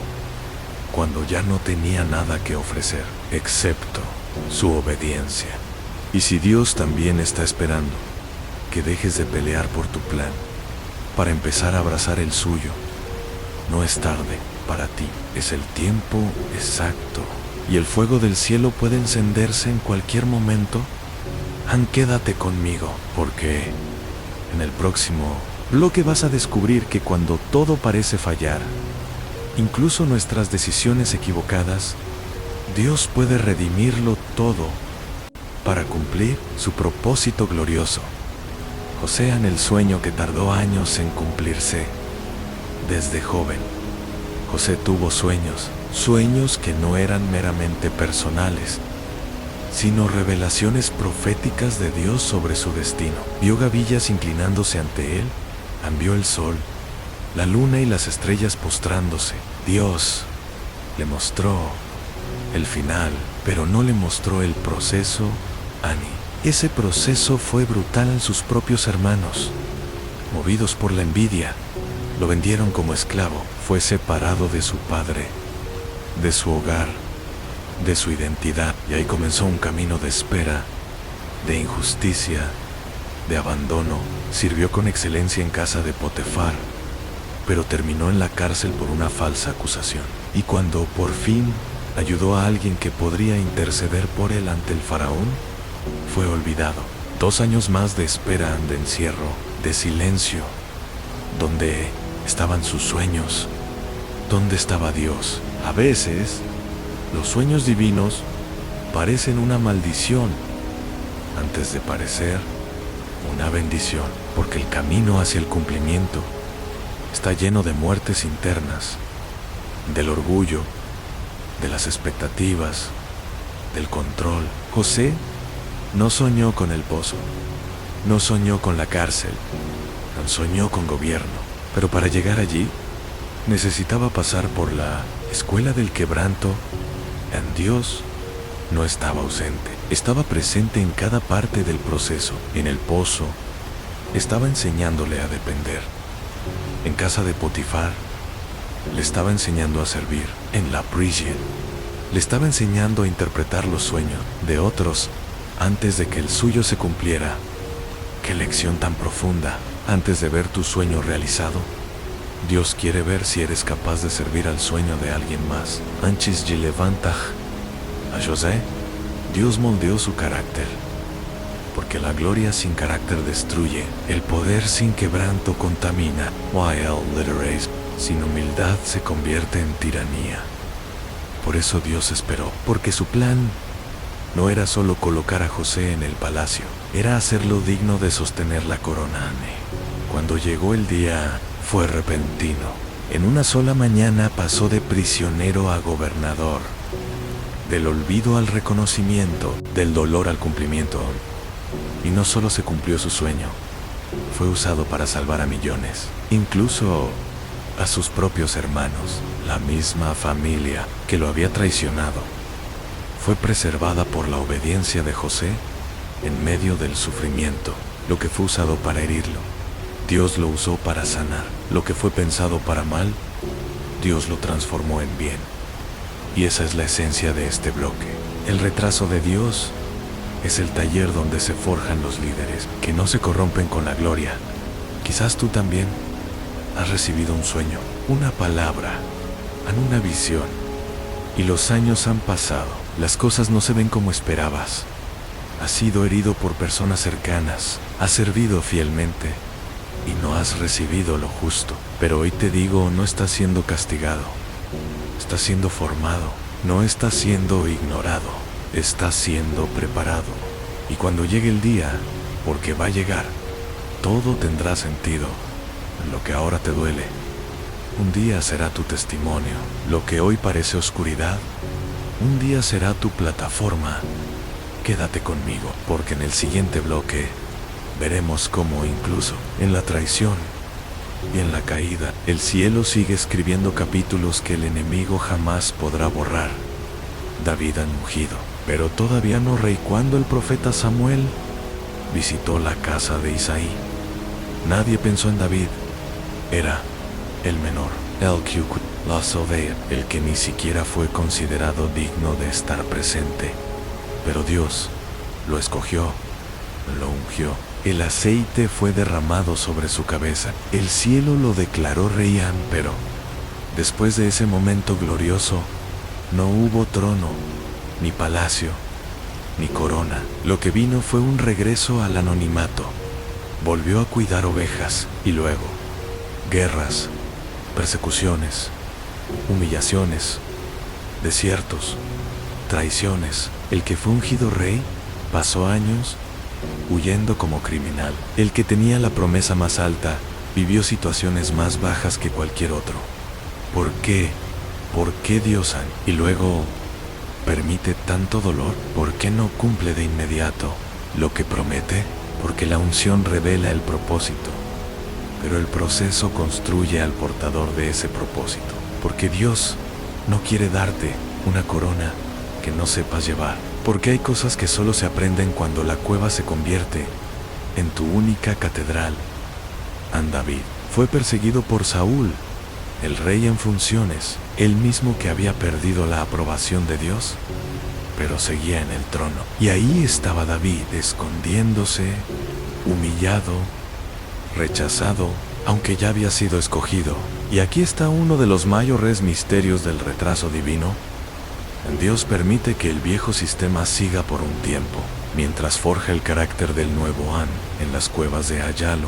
cuando ya no tenía nada que ofrecer, excepto su obediencia. Y si Dios también está esperando que dejes de pelear por tu plan para empezar a abrazar el suyo, no es tarde para ti. Es el tiempo exacto, y el fuego del cielo puede encenderse en cualquier momento. Quédate conmigo, porque en el próximo bloque vas a descubrir que cuando todo parece fallar, incluso nuestras decisiones equivocadas, Dios puede redimirlo todo para cumplir su propósito glorioso. José, en el sueño que tardó años en cumplirse. Desde joven, José tuvo sueños que no eran meramente personales, sino revelaciones proféticas de Dios sobre su destino. Vio gavillas inclinándose ante él, vio el sol, la luna y las estrellas postrándose. Dios le mostró el final, pero no le mostró el proceso a Annie. Ese proceso fue brutal en sus propios hermanos. Movidos por la envidia, lo vendieron como esclavo. Fue separado de su padre, de su hogar, de su identidad. Y ahí comenzó un camino de espera, de injusticia, de abandono. Sirvió con excelencia en casa de Potifar, pero terminó en la cárcel por una falsa acusación. Y cuando por fin ayudó a alguien que podría interceder por él ante el faraón, fue olvidado. 2 años más de espera, de encierro, de silencio. ¿Dónde estaban sus sueños? ¿Dónde estaba Dios? A veces, los sueños divinos parecen una maldición antes de parecer una bendición, porque el camino hacia el cumplimiento está lleno de muertes internas, del orgullo, de las expectativas, del control. José no soñó con el pozo, no soñó con la cárcel, no soñó con gobierno, pero para llegar allí necesitaba pasar por la escuela del quebranto. En Dios no estaba ausente, estaba presente en cada parte del proceso. En el pozo estaba enseñándole a depender. En casa de Potifar le estaba enseñando a servir. En la prisión le estaba enseñando a interpretar los sueños de otros antes de que el suyo se cumpliera. ¡Qué lección tan profunda! Antes de ver tu sueño realizado, Dios quiere ver si eres capaz de servir al sueño de alguien más. Antes de levantar a José, Dios moldeó su carácter, porque la gloria sin carácter destruye, el poder sin quebranto contamina. While literacy sin humildad se convierte en tiranía. Por eso Dios esperó, porque su plan no era solo colocar a José en el palacio, era hacerlo digno de sostener la corona. Cuando llegó el día, fue repentino. En una sola mañana pasó de prisionero a gobernador, del olvido al reconocimiento, del dolor al cumplimiento. Y no solo se cumplió su sueño, fue usado para salvar a millones, incluso a sus propios hermanos. La misma familia que lo había traicionado fue preservada por la obediencia de José en medio del sufrimiento. Lo que fue usado para herirlo, Dios lo usó para sanar. Lo que fue pensado para mal, Dios lo transformó en bien. Y esa es la esencia de este bloque. El retraso de Dios es el taller donde se forjan los líderes, que no se corrompen con la gloria. Quizás tú también has recibido un sueño, una palabra, una visión, y los años han pasado. Las cosas no se ven como esperabas. Has sido herido por personas cercanas, has servido fielmente y no has recibido lo justo. Pero hoy te digo, no estás siendo castigado, estás siendo formado, no estás siendo ignorado, estás siendo preparado. Y cuando llegue el día, porque va a llegar, todo tendrá sentido. Lo que ahora te duele, un día será tu testimonio. Lo que hoy parece oscuridad, un día será tu plataforma. Quédate conmigo, porque en el siguiente bloque veremos cómo incluso en la traición y en la caída, el cielo sigue escribiendo capítulos que el enemigo jamás podrá borrar. David ha ungido, pero todavía no rey. Cuando el profeta Samuel visitó la casa de Isaí, nadie pensó en David. Era el menor, el que la Sovea, el que ni siquiera fue considerado digno de estar presente. Pero Dios lo escogió, lo ungió. El aceite fue derramado sobre su cabeza. El cielo lo declaró rey, pero después de ese momento glorioso, no hubo trono, ni palacio, ni corona. Lo que vino fue un regreso al anonimato. Volvió a cuidar ovejas y luego guerras, persecuciones, humillaciones, desiertos, traiciones. El que fue ungido rey pasó años huyendo como criminal. El que tenía la promesa más alta vivió situaciones más bajas que cualquier otro. ¿Por qué? ¿Por qué Dios? Y luego permite tanto dolor? ¿Por qué no cumple de inmediato lo que promete? Porque la unción revela el propósito, pero el proceso construye al portador de ese propósito. Porque Dios no quiere darte una corona que no sepas llevar. Porque hay cosas que solo se aprenden cuando la cueva se convierte en tu única catedral. David fue perseguido por Saúl, el rey en funciones, el mismo que había perdido la aprobación de Dios, pero seguía en el trono. Y ahí estaba David, escondiéndose, humillado, rechazado, aunque ya había sido escogido. Y aquí está uno de los mayores misterios del retraso divino. Dios permite que el viejo sistema siga por un tiempo, mientras forja el carácter del nuevo An en las cuevas de Ayalo.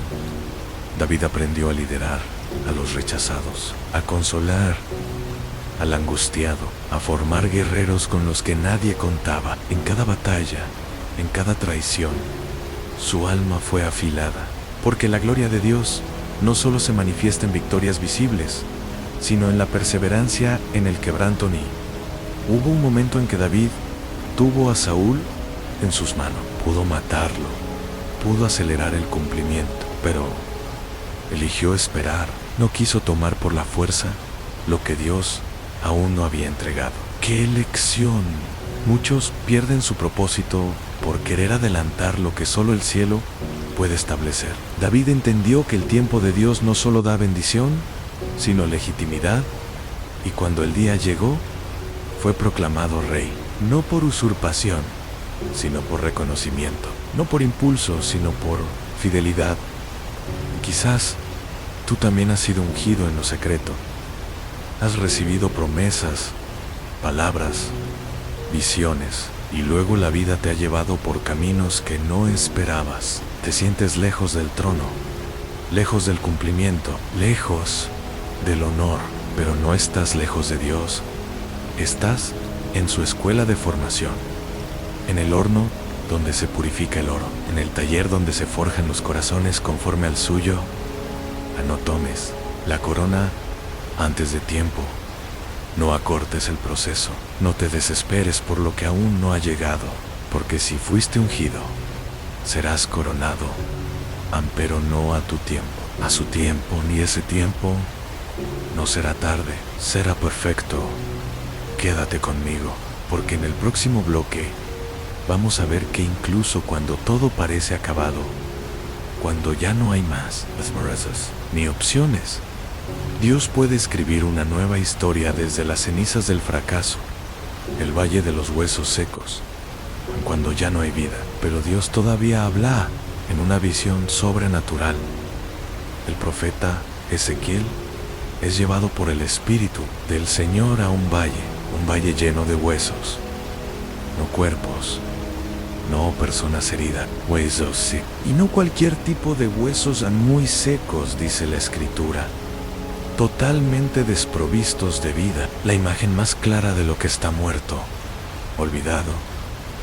David aprendió a liderar a los rechazados, a consolar al angustiado, a formar guerreros con los que nadie contaba. En cada batalla, en cada traición, su alma fue afilada, porque la gloria de Dios no solo se manifiesta en victorias visibles, sino en la perseverancia en el quebranto. Hubo un momento en que David tuvo a Saúl en sus manos, pudo matarlo, pudo acelerar el cumplimiento, pero eligió esperar, no quiso tomar por la fuerza lo que Dios aún no había entregado. ¡Qué elección! Muchos pierden su propósito por querer adelantar lo que solo el cielo puede establecer. David entendió que el tiempo de Dios no solo da bendición, sino legitimidad, y cuando el día llegó, fue proclamado rey, no por usurpación, sino por reconocimiento, no por impulso, sino por fidelidad. Quizás tú también has sido ungido en lo secreto. Has recibido promesas, palabras, visiones, y luego la vida te ha llevado por caminos que no esperabas. Te sientes lejos del trono, lejos del cumplimiento, lejos del honor, pero no estás lejos de Dios. Estás en su escuela de formación, en el horno donde se purifica el oro, en el taller donde se forjan los corazones conforme al suyo. No tomes la corona antes de tiempo. No acortes el proceso. No te desesperes por lo que aún no ha llegado, porque si fuiste ungido, serás coronado, pero no a tu tiempo. A su tiempo, ni ese tiempo no será tarde, será perfecto. Quédate conmigo, porque en el próximo bloque vamos a ver que incluso cuando todo parece acabado, cuando ya no hay más esperanzas ni opciones, Dios puede escribir una nueva historia desde las cenizas del fracaso, el valle de los huesos secos, cuando ya no hay vida. Pero Dios todavía habla en una visión sobrenatural. El profeta Ezequiel es llevado por el Espíritu del Señor a un valle lleno de huesos, no cuerpos, no personas heridas, huesos sí. Y no cualquier tipo de huesos muy secos, dice la Escritura, totalmente desprovistos de vida, la imagen más clara de lo que está muerto, olvidado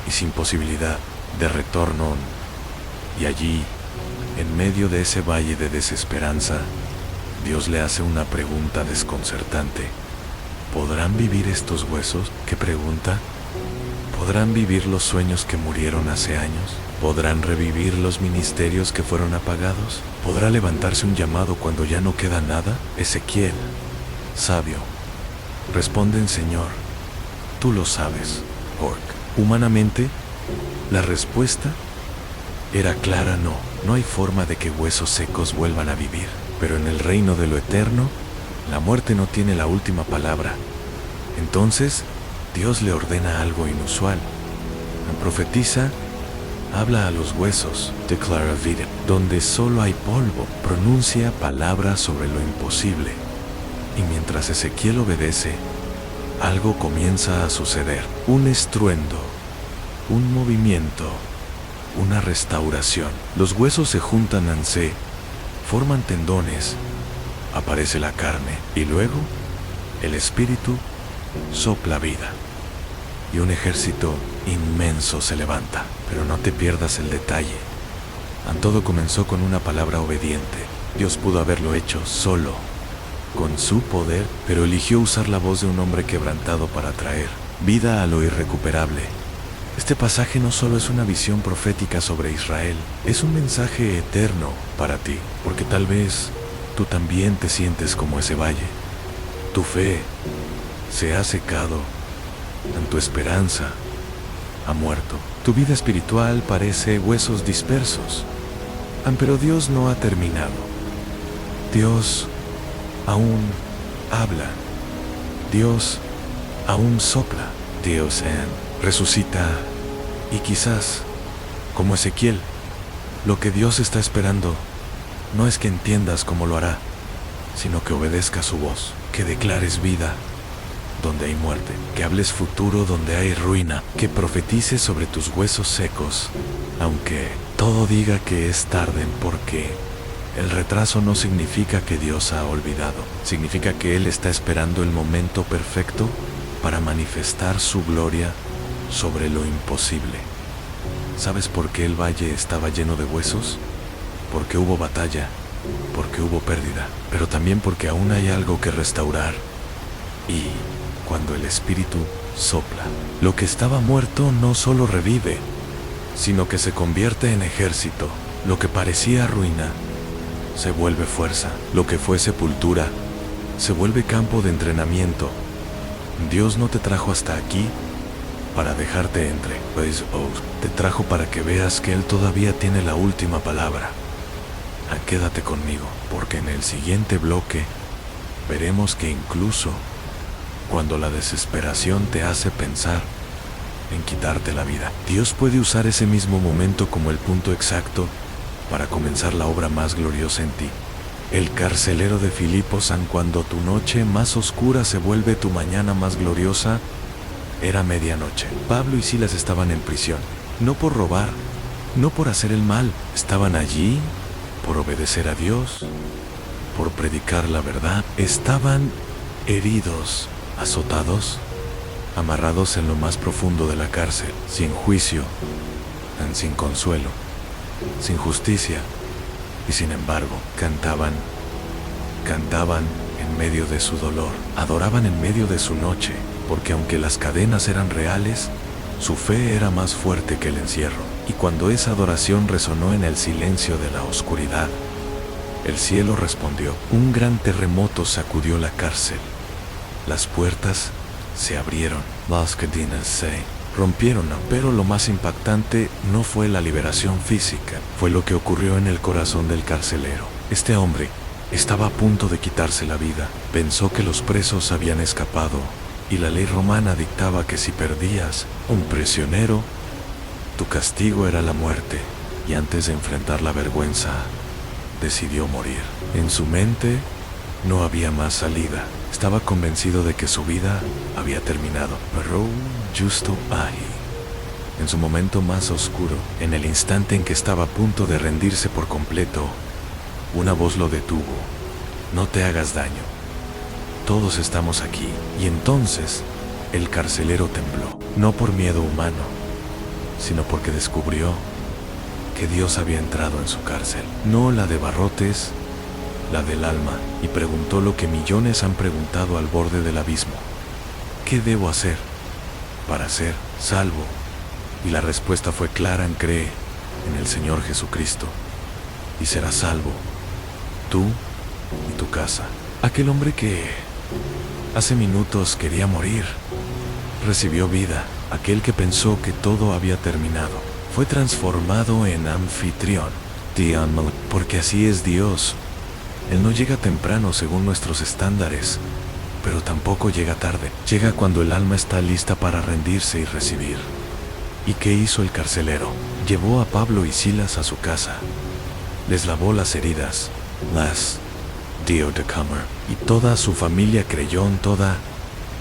y sin posibilidad de retorno. Y allí, en medio de ese valle de desesperanza, Dios le hace una pregunta desconcertante. ¿Podrán vivir estos huesos? ¿Qué pregunta? ¿Podrán vivir los sueños que murieron hace años? ¿Podrán revivir los ministerios que fueron apagados? ¿Podrá levantarse un llamado cuando ya no queda nada? Ezequiel, sabio, responden: Señor, tú lo sabes. Humanamente, la respuesta era clara: no hay forma de que huesos secos vuelvan a vivir. Pero en el reino de lo eterno, la muerte no tiene la última palabra. Entonces, Dios le ordena algo inusual. Profetiza, habla a los huesos, declara vida. Donde solo hay polvo, pronuncia palabras sobre lo imposible. Y mientras Ezequiel obedece, algo comienza a suceder. Un estruendo, un movimiento, una restauración. Los huesos se juntan forman tendones, aparece la carne, y luego el Espíritu sopla vida. Y un ejército inmenso se levanta. Pero no te pierdas el detalle. Todo comenzó con una palabra obediente. Dios pudo haberlo hecho solo, con su poder, pero eligió usar la voz de un hombre quebrantado para traer vida a lo irrecuperable. Este pasaje no solo es una visión profética sobre Israel, es un mensaje eterno para ti, porque tal vez tú también te sientes como ese valle. Tu fe se ha secado, en tu esperanza ha muerto. Tu vida espiritual parece huesos dispersos. Pero Dios no ha terminado. Dios aún habla. Dios aún sopla. Dios resucita. Y quizás, como Ezequiel, lo que Dios está esperando no es que entiendas cómo lo hará, sino que obedezcas su voz, que declares vida donde hay muerte, que hables futuro donde hay ruina, que profetices sobre tus huesos secos, aunque todo diga que es tarde, porque el retraso no significa que Dios ha olvidado, significa que Él está esperando el momento perfecto para manifestar su gloria sobre lo imposible. ¿Sabes por qué el valle estaba lleno de huesos? Porque hubo batalla, porque hubo pérdida, pero también porque aún hay algo que restaurar. Y cuando el Espíritu sopla, lo que estaba muerto no solo revive, sino que se convierte en ejército. Lo que parecía ruina se vuelve fuerza. Lo que fue sepultura se vuelve campo de entrenamiento. Dios no te trajo hasta aquí para dejarte entre, te trajo para que veas que Él todavía tiene la última palabra. Quédate conmigo, porque en el siguiente bloque veremos que incluso cuando la desesperación te hace pensar en quitarte la vida, Dios puede usar ese mismo momento como el punto exacto para comenzar la obra más gloriosa en ti. El carcelero de Filipos, cuando tu noche más oscura se vuelve tu mañana más gloriosa, era medianoche. Pablo y Silas estaban en prisión, no por robar, no por hacer el mal, estaban allí por obedecer a Dios, por predicar la verdad. Estaban heridos, azotados, amarrados en lo más profundo de la cárcel, sin juicio, sin consuelo, sin justicia, y sin embargo cantaban en medio de su dolor, adoraban en medio de su noche, porque aunque las cadenas eran reales, su fe era más fuerte que el encierro. Y cuando esa adoración resonó en el silencio de la oscuridad, el cielo respondió. Un gran terremoto sacudió la cárcel. Las puertas se abrieron, las cadenas se rompieron, pero lo más impactante no fue la liberación física, fue lo que ocurrió en el corazón del carcelero. Este hombre estaba a punto de quitarse la vida. Pensó que los presos habían escapado, y la ley romana dictaba que si perdías un prisionero, tu castigo era la muerte, y antes de enfrentar la vergüenza, decidió morir. En su mente no había más salida. Estaba convencido de que su vida había terminado. Pero justo ahí, en su momento más oscuro, en el instante en que estaba a punto de rendirse por completo, una voz lo detuvo. No te hagas daño. Todos estamos aquí. Y entonces, el carcelero tembló, no por miedo humano, sino porque descubrió que Dios había entrado en su cárcel, no la de barrotes, la del alma, y preguntó lo que millones han preguntado al borde del abismo: ¿qué debo hacer para ser salvo? Y la respuesta fue clara: cree en el Señor Jesucristo y serás salvo, tú y tu casa. Aquel hombre que hace minutos quería morir, recibió vida. Aquel que pensó que todo había terminado, fue transformado en anfitrión, porque así es Dios. Él no llega temprano según nuestros estándares, pero tampoco llega tarde. Llega cuando el alma está lista para rendirse y recibir. ¿Y qué hizo el carcelero? Llevó a Pablo y Silas a su casa, les lavó las heridas, las dio de comer, y toda su familia creyó en toda,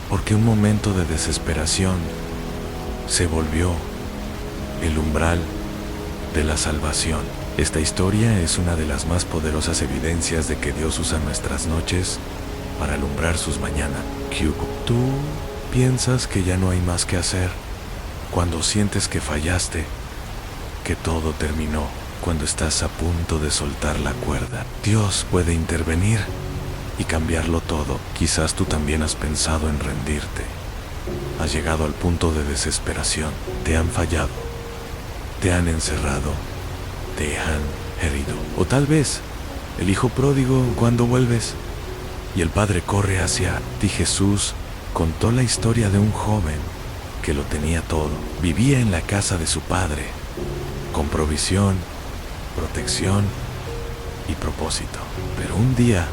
porque un momento de desesperación se volvió el umbral de la salvación. Esta historia es una de las más poderosas evidencias de que Dios usa nuestras noches para alumbrar sus mañanas. ¿Tú piensas que ya no hay más que hacer? Cuando sientes que fallaste, que todo terminó, cuando estás a punto de soltar la cuerda, Dios puede intervenir y cambiarlo todo. Quizás tú también has pensado en rendirte, Has llegado al punto de desesperación. Te han fallado. Te han encerrado. Te han herido. O tal vez, el hijo pródigo, cuando vuelves, y el padre corre hacia ti. Jesús contó la historia de un joven que lo tenía todo. Vivía en la casa de su padre, con provisión, protección y propósito. Pero un día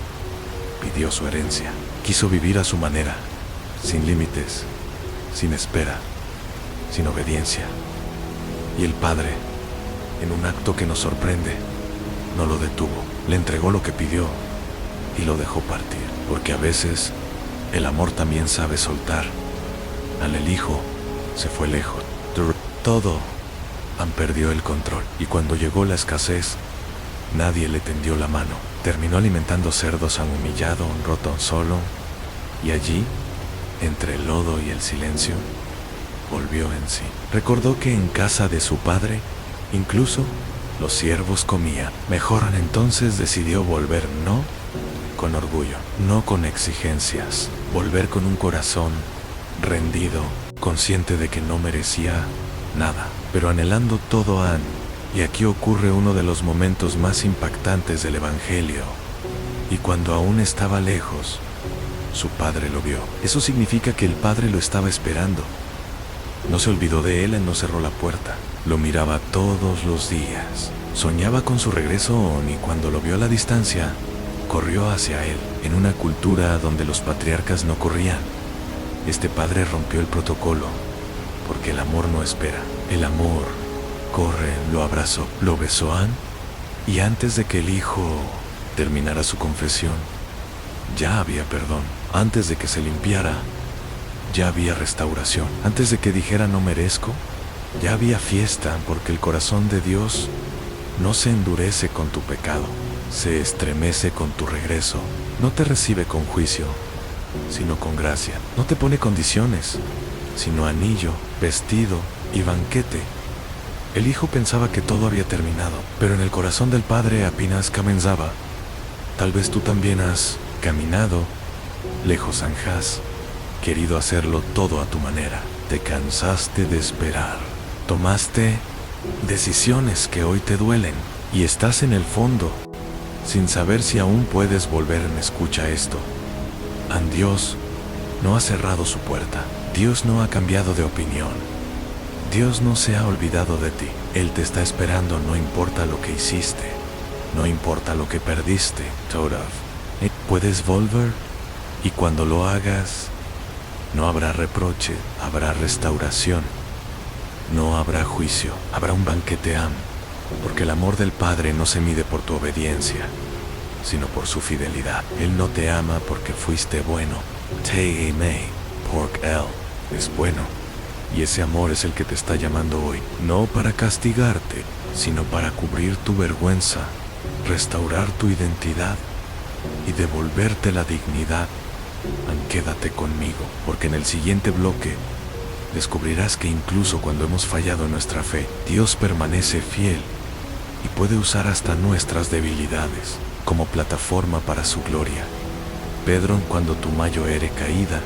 pidió su herencia. Quiso vivir a su manera, sin límites, sin espera, sin obediencia. Y el padre, en un acto que nos sorprende, no lo detuvo. Le entregó lo que pidió y lo dejó partir. Porque a veces el amor también sabe soltar. El hijo se fue lejos. Todo han perdido el control. Y cuando llegó la escasez, nadie le tendió la mano. Terminó alimentando cerdos, han humillado a un roto solo. Y allí, entre el lodo y el silencio, volvió en sí. Recordó que en casa de su padre, incluso los siervos comían mejor. Entonces decidió volver, no con orgullo, no con exigencias. Volver con un corazón rendido, consciente de que no merecía nada, pero anhelando todo han. Y aquí ocurre uno de los momentos más impactantes del Evangelio. Y cuando aún estaba lejos, su padre lo vio. Eso significa que el padre lo estaba esperando. No se olvidó de él, no cerró la puerta. Lo miraba todos los días. Soñaba con su regreso y cuando lo vio a la distancia, corrió hacia él. En una cultura donde los patriarcas no corrían, este padre rompió el protocolo, porque el amor no espera. El amor corre, lo abrazó, lo besó y antes de que el hijo terminara su confesión, ya había perdón. Antes de que se limpiara, ya había restauración. Antes de que dijera no merezco, ya había fiesta, porque el corazón de Dios no se endurece con tu pecado, se estremece con tu regreso. No te recibe con juicio, sino con gracia. No te pone condiciones, sino anillo, vestido y banquete. El hijo pensaba que todo había terminado, pero en el corazón del padre apenas comenzaba. Tal vez tú también has caminado lejos, has querido hacerlo todo a tu manera. Te cansaste de esperar. Tomaste decisiones que hoy te duelen y estás en el fondo, sin saber si aún puedes volver. Escucha esto. Dios no ha cerrado su puerta. Dios no ha cambiado de opinión. Dios no se ha olvidado de ti. Él te está esperando, no importa lo que hiciste, no importa lo que perdiste. Puedes volver y cuando lo hagas, no habrá reproche, habrá restauración. No habrá juicio, habrá un banquete porque el amor del Padre no se mide por tu obediencia, sino por su fidelidad. Él no te ama porque fuiste bueno, te amé porque Él es bueno. Y ese amor es el que te está llamando hoy, no para castigarte, sino para cubrir tu vergüenza, restaurar tu identidad y devolverte la dignidad. Quédate conmigo, porque en el siguiente bloque descubrirás que incluso cuando hemos fallado en nuestra fe, Dios permanece fiel y puede usar hasta nuestras debilidades como plataforma para su gloria. Pedro, cuando tu mayo ere caída,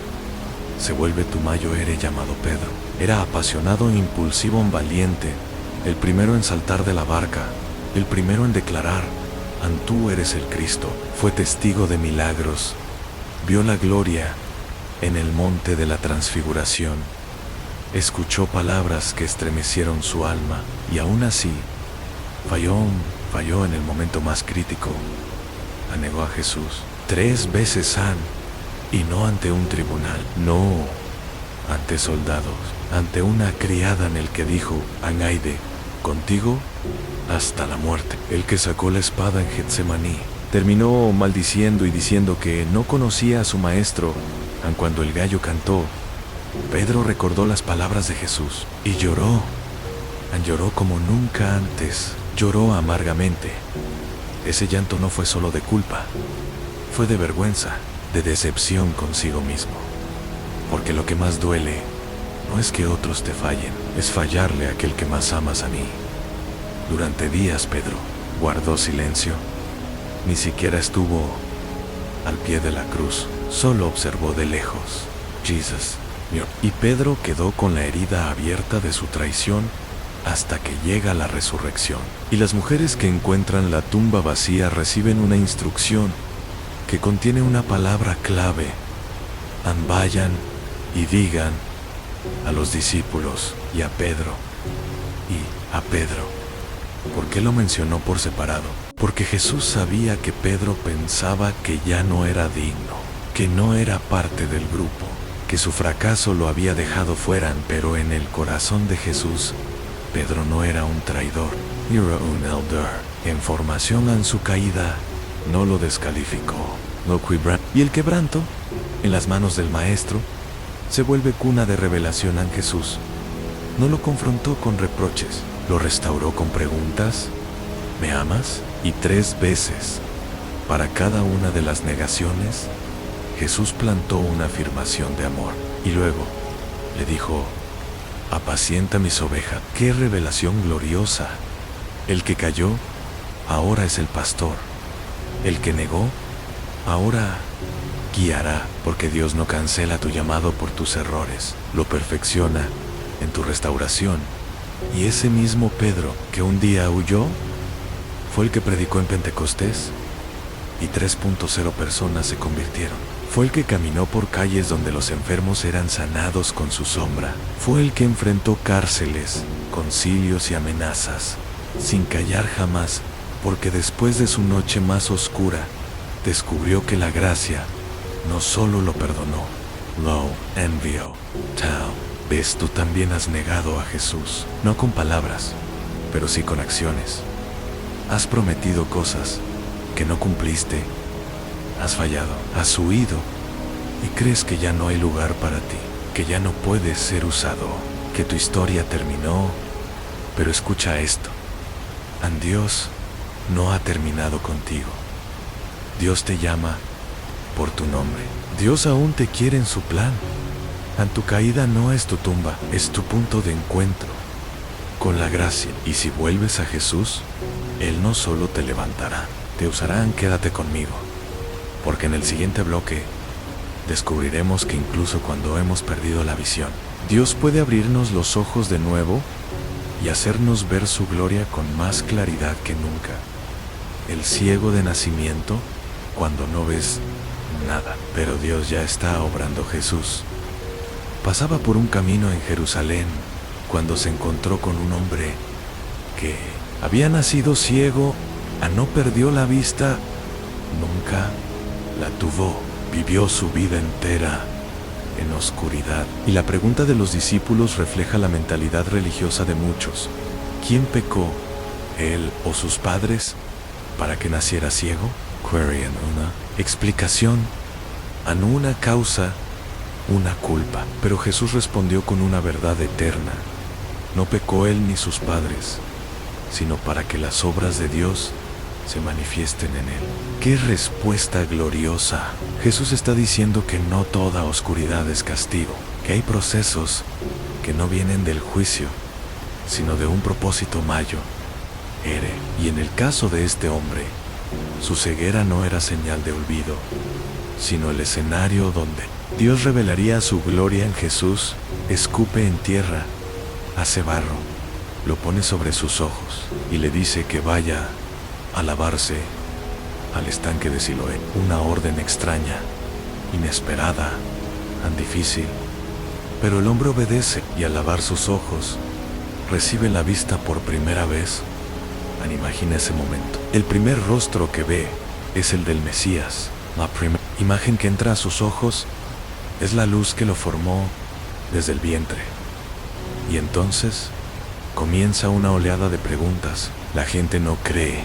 se vuelve tu mayo ere llamado Pedro. Era apasionado, impulsivo, valiente, el primero en saltar de la barca, el primero en declarar, tú eres el Cristo. Fue testigo de milagros, vio la gloria en el monte de la transfiguración, escuchó palabras que estremecieron su alma y aún así falló en el momento más crítico. Negó a Jesús 3 veces y no ante un tribunal, no ante soldados, ante una criada en el que dijo, Anaide, contigo hasta la muerte. El que sacó la espada en Getsemaní terminó maldiciendo y diciendo que no conocía a su maestro. Cuando el gallo cantó, Pedro recordó las palabras de Jesús y lloró. Lloró como nunca antes, lloró amargamente. Ese llanto no fue solo de culpa, fue de vergüenza, de decepción consigo mismo. Porque lo que más duele no es que otros te fallen, es fallarle a aquel que más amas. Durante días Pedro guardó silencio, ni siquiera estuvo al pie de la cruz, solo observó de lejos. Jesus, Y Pedro quedó con la herida abierta de su traición hasta que llega la resurrección. Y las mujeres que encuentran la tumba vacía reciben una instrucción que contiene una palabra clave. Vayan y digan a los discípulos y a Pedro. ¿Por qué lo mencionó por separado? Porque Jesús sabía que Pedro pensaba que ya no era digno, que no era parte del grupo, que su fracaso lo había dejado fuera, pero en el corazón de Jesús, Pedro no era un traidor, era un elder. En formación en su caída, no lo descalificó. Y el quebranto, en las manos del Maestro, se vuelve cuna de revelación en Jesús. No lo confrontó con reproches, lo restauró con preguntas. ¿Me amas? Y 3 veces, para cada una de las negaciones, Jesús plantó una afirmación de amor. Y luego le dijo: apacienta mis ovejas. ¡Qué revelación gloriosa! El que cayó, ahora es el pastor. El que negó, ahora guiará, porque Dios no cancela tu llamado por tus errores, lo perfecciona en tu restauración. Y ese mismo Pedro que un día huyó, fue el que predicó en Pentecostés y 3.0 personas se convirtieron. Fue el que caminó por calles donde los enfermos eran sanados con su sombra. Fue el que enfrentó cárceles, concilios y amenazas, sin callar jamás, porque después de su noche más oscura, descubrió que la gracia no solo lo perdonó, lo envió. ¿Ves? Tú también has negado a Jesús, no con palabras, pero sí con acciones. Has prometido cosas que no cumpliste. Has fallado, has huido y crees que ya no hay lugar para ti, que ya no puedes ser usado, que tu historia terminó. Pero escucha esto: Dios no ha terminado contigo. Dios te llama por tu nombre. Dios aún te quiere en su plan. Tu caída no es tu tumba, es tu punto de encuentro con la gracia. Y si vuelves a Jesús, Él no solo te levantará, te usará. Quédate conmigo, porque en el siguiente bloque descubriremos que incluso cuando hemos perdido la visión, Dios puede abrirnos los ojos de nuevo y hacernos ver su gloria con más claridad que nunca. El ciego de nacimiento, cuando no ves nada, pero Dios ya está obrando. Jesús pasaba por un camino en Jerusalén cuando se encontró con un hombre que había nacido ciego, no perdió la vista, nunca la tuvo, vivió su vida entera en oscuridad. Y la pregunta de los discípulos refleja la mentalidad religiosa de muchos. ¿Quién pecó, él o sus padres, para que naciera ciego? Querían una explicación, una causa, una culpa. Pero Jesús respondió con una verdad eterna. No pecó él ni sus padres, sino para que las obras de Dios se manifiesten en él. ¡Qué respuesta gloriosa! Jesús está diciendo que no toda oscuridad es castigo, que hay procesos que no vienen del juicio, sino de un propósito mayor. Y en el caso de este hombre, su ceguera no era señal de olvido, sino el escenario donde Dios revelaría su gloria en Jesús. Escupe en tierra, hace barro, lo pone sobre sus ojos y le dice que vaya a lavarse al estanque de Siloé. Una orden extraña, inesperada, tan difícil, pero el hombre obedece y al lavar sus ojos recibe la vista por primera vez. Imagina ese momento. El primer rostro que ve es el del Mesías. La primera imagen que entra a sus ojos es la luz que lo formó desde el vientre. Y entonces comienza una oleada de preguntas. La gente no cree,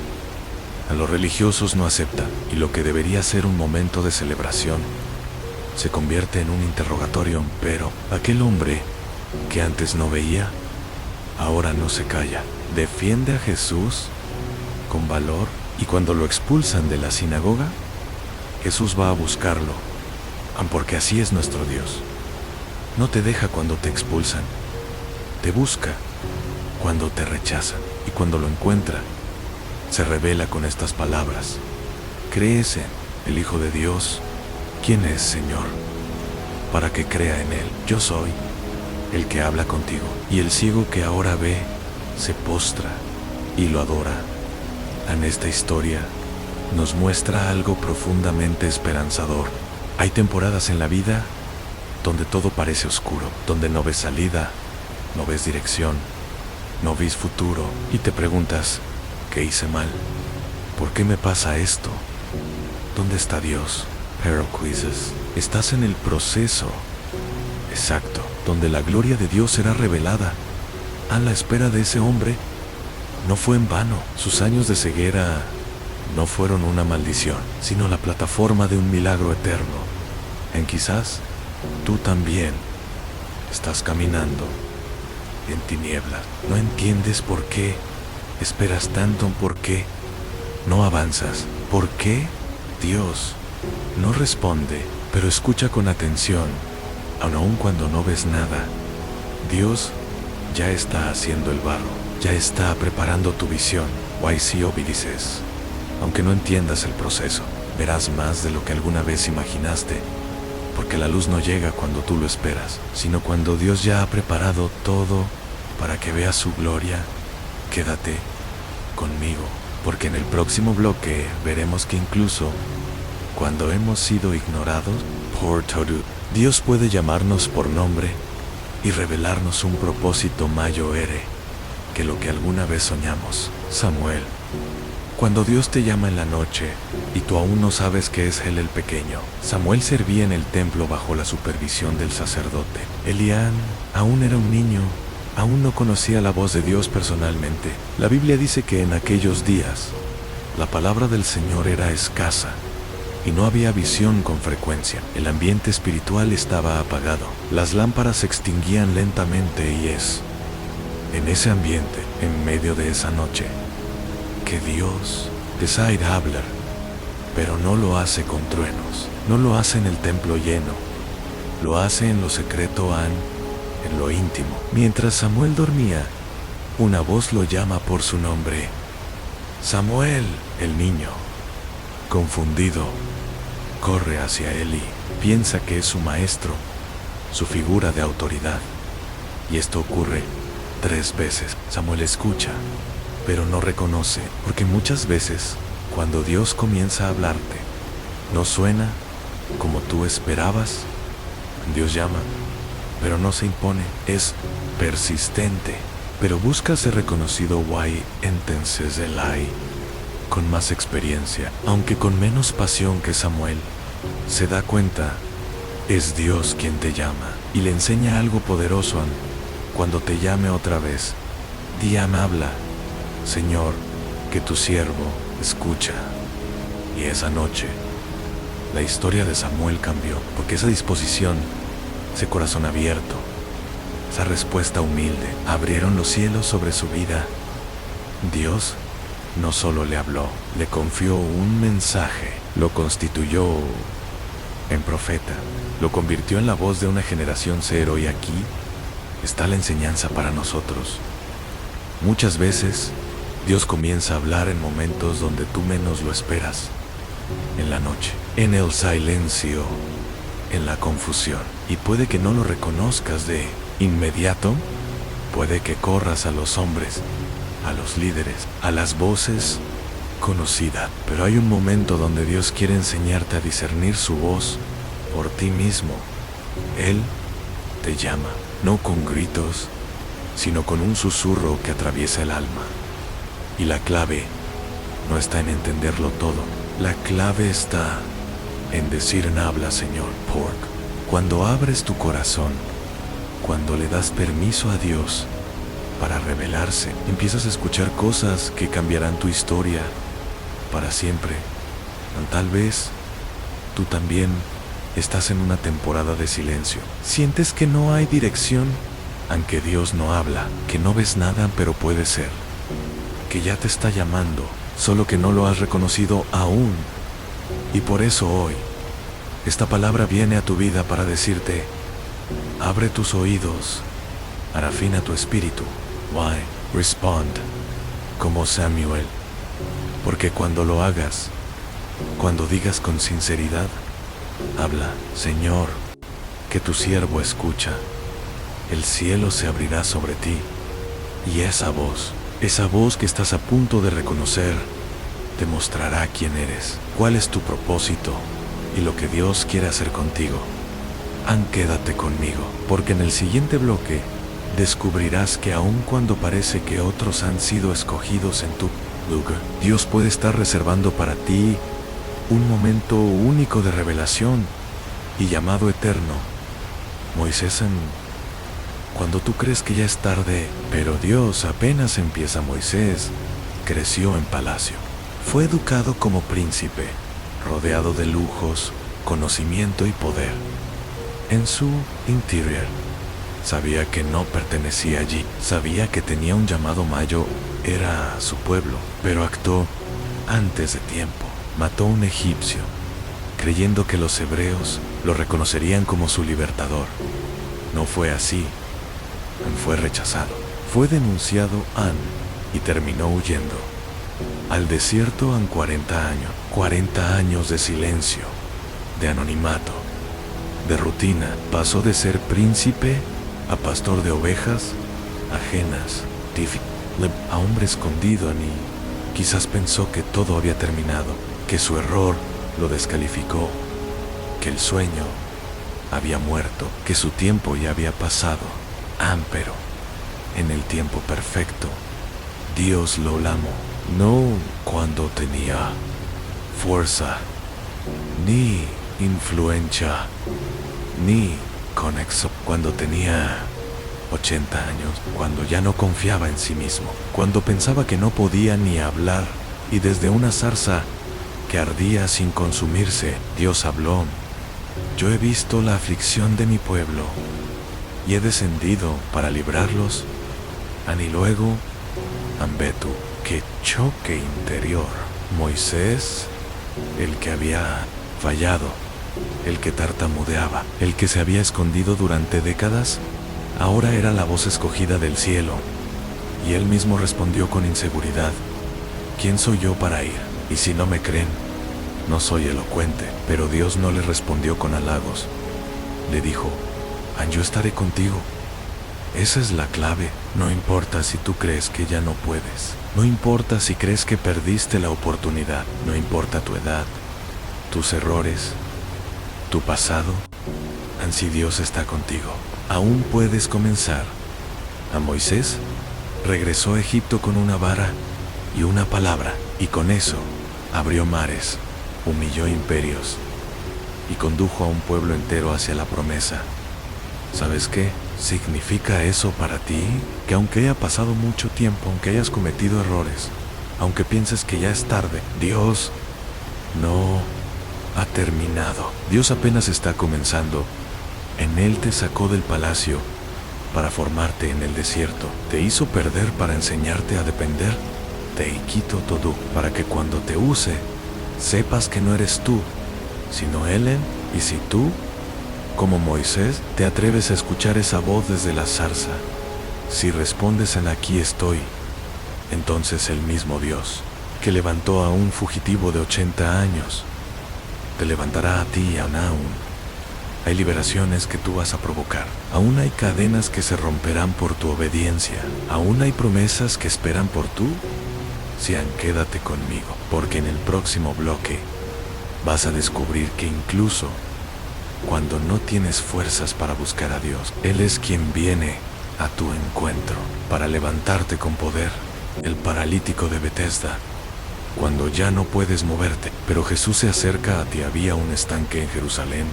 a los religiosos no aceptan, y lo que debería ser un momento de celebración se convierte en un interrogatorio. Pero aquel hombre que antes no veía, ahora no se calla. Defiende a Jesús con valor, y cuando lo expulsan de la sinagoga, Jesús va a buscarlo, porque así es nuestro Dios. No te deja cuando te expulsan, te busca cuando te rechazan, y cuando lo encuentra, se revela con estas palabras: ¿crees en el Hijo de Dios? ¿Quién es, Señor? para que crea en Él. Yo soy el que habla contigo. Y el ciego que ahora ve, se postra y lo adora. En esta historia nos muestra algo profundamente esperanzador. Hay temporadas en la vida donde todo parece oscuro, donde no ves salida, no ves dirección, no ves futuro y te preguntas, ¿qué hice mal? ¿Por qué me pasa esto? ¿Dónde está Dios? Heroclesis, estás en el proceso exacto, donde la gloria de Dios será revelada. A la espera de ese hombre no fue en vano. Sus años de ceguera no fueron una maldición, sino la plataforma de un milagro eterno. En quizás tú también estás caminando en tinieblas. No entiendes por qué esperas tanto, por qué no avanzas, por qué Dios no responde, pero escucha con atención, aun cuando no ves nada. Dios ya está haciendo el barro, ya está preparando tu visión. YC Obedeces. Aunque no entiendas el proceso, verás más de lo que alguna vez imaginaste, porque la luz no llega cuando tú lo esperas, sino cuando Dios ya ha preparado todo para que veas su gloria. Quédate conmigo, porque en el próximo bloque veremos que incluso cuando hemos sido ignorados por todo, Dios puede llamarnos por nombre y revelarnos un propósito mayor que lo que alguna vez soñamos. Samuel. Cuando Dios te llama en la noche y tú aún no sabes que es Él el pequeño. Samuel servía en el templo bajo la supervisión del sacerdote. Elián aún era un niño, aún no conocía la voz de Dios personalmente. La Biblia dice que en aquellos días la palabra del Señor era escasa y no había visión con frecuencia. El ambiente espiritual estaba apagado. Las lámparas se extinguían lentamente y es en ese ambiente, en medio de esa noche, que Dios decide hablar, pero no lo hace con truenos, no lo hace en el templo lleno, lo hace en lo secreto, en lo íntimo. Mientras Samuel dormía, una voz lo llama por su nombre. Samuel. El niño, confundido, corre hacia él y piensa que es su maestro, su figura de autoridad. Y esto ocurre 3 veces. Samuel escucha, pero no reconoce, porque muchas veces, cuando Dios comienza a hablarte, no suena como tú esperabas. Dios llama, pero no se impone, es persistente, pero busca ser reconocido. Entonces Eli, con más experiencia, aunque con menos pasión que Samuel, se da cuenta, es Dios quien te llama, y le enseña algo poderoso. Cuando te llame otra vez, habla, Señor, que tu siervo escucha. Y esa noche, la historia de Samuel cambió, porque esa disposición, ese corazón abierto, esa respuesta humilde, abrieron los cielos sobre su vida. Dios no solo le habló, le confió un mensaje, lo constituyó en profeta, lo convirtió en la voz de una generación cero. Y aquí está la enseñanza para nosotros. Muchas veces Dios comienza a hablar en momentos donde tú menos lo esperas, en la noche, en el silencio, en la confusión. Y puede que no lo reconozcas de inmediato, puede que corras a los hombres, a los líderes, a las voces conocidas. Pero hay un momento donde Dios quiere enseñarte a discernir su voz por ti mismo. Él te llama, no con gritos, sino con un susurro que atraviesa el alma. Y la clave no está en entenderlo todo. La clave está en decir, habla, Señor. Cuando abres tu corazón, cuando le das permiso a Dios para revelarse, empiezas a escuchar cosas que cambiarán tu historia para siempre. Tal vez tú también estás en una temporada de silencio. Sientes que no hay dirección, aunque Dios no habla, que no ves nada, pero puede ser que ya te está llamando, solo que no lo has reconocido aún. Y por eso hoy, esta palabra viene a tu vida para decirte, abre tus oídos, afina tu espíritu. Respond como Samuel, porque cuando lo hagas, cuando digas con sinceridad, habla, Señor, que tu siervo escucha. El cielo se abrirá sobre ti, y esa voz que estás a punto de reconocer, te mostrará quién eres, cuál es tu propósito y lo que Dios quiere hacer contigo. Quédate conmigo, porque en el siguiente bloque descubrirás que aun cuando parece que otros han sido escogidos en tu lugar, Dios puede estar reservando para ti un momento único de revelación y llamado eterno. Moisés, cuando tú crees que ya es tarde, pero Dios apenas empieza. Moisés creció en palacio. Fue educado como príncipe, rodeado de lujos, conocimiento y poder. En su interior, sabía que no pertenecía allí, sabía que tenía un llamado mayor, era su pueblo, pero actuó antes de tiempo. Mató a un egipcio, creyendo que los hebreos lo reconocerían como su libertador. No fue así. Fue rechazado, fue denunciado y terminó huyendo al desierto 40 años de silencio, de anonimato, de rutina. Pasó de ser príncipe a pastor de ovejas ajenas, a hombre escondido. Quizás pensó que todo había terminado, que su error lo descalificó, que el sueño había muerto, que su tiempo ya había pasado. Pero en el tiempo perfecto, Dios lo llamó, no cuando tenía fuerza, ni influencia, ni conexión, cuando tenía 80 años, cuando ya no confiaba en sí mismo, cuando pensaba que no podía ni hablar, y desde una zarza que ardía sin consumirse, Dios habló: yo he visto la aflicción de mi pueblo, y he descendido para librarlos. Y luego, Ambetu, que choque interior. Moisés, el que había fallado, el que tartamudeaba, el que se había escondido durante décadas, ahora era la voz escogida del cielo. Y él mismo respondió con inseguridad: ¿quién soy yo para ir? Y si no me creen, no soy elocuente. Pero Dios no le respondió con halagos. Le dijo: yo estaré contigo. Esa es la clave. No importa si tú crees que ya no puedes. No importa si crees que perdiste la oportunidad. No importa tu edad, tus errores, tu pasado. Si Dios está contigo, aún puedes comenzar. A Moisés regresó a Egipto con una vara y una palabra, y con eso abrió mares, humilló imperios y condujo a un pueblo entero hacia la promesa. ¿Sabes qué significa eso para ti? Que aunque haya pasado mucho tiempo, aunque hayas cometido errores, aunque pienses que ya es tarde, Dios no ha terminado. Dios apenas está comenzando. En Él te sacó del palacio para formarte en el desierto. Te hizo perder para enseñarte a depender. Te quito todo para que cuando te use, sepas que no eres tú, sino Él. Y si tú, como Moisés, te atreves a escuchar esa voz desde la zarza, si respondes en aquí estoy, entonces el mismo Dios que levantó a un fugitivo de 80 años, te levantará a ti aún. Hay liberaciones que tú vas a provocar. Aún hay cadenas que se romperán por tu obediencia. Aún hay promesas que esperan por tú. Quédate conmigo, porque en el próximo bloque vas a descubrir que incluso cuando no tienes fuerzas para buscar a Dios, Él es quien viene a tu encuentro para levantarte con poder. El paralítico de Betesda, cuando ya no puedes moverte, pero Jesús se acerca a ti. Había un estanque en Jerusalén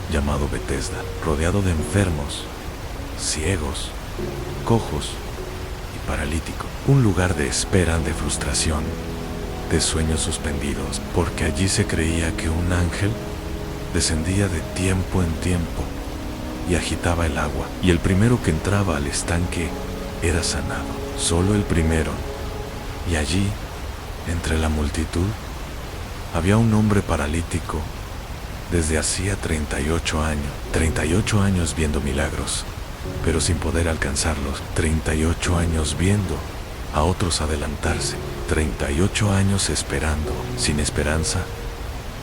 llamado Betesda, rodeado de enfermos, ciegos, cojos y paralíticos. Un lugar de espera, de frustración, de sueños suspendidos, porque allí se creía que un ángel descendía de tiempo en tiempo y agitaba el agua, y el primero que entraba al estanque era sanado, solo el primero. Y allí, entre la multitud, había un hombre paralítico desde hacía 38 años viendo milagros, pero sin poder alcanzarlos. 38 años viendo a otros adelantarse, 38 años esperando, sin esperanza.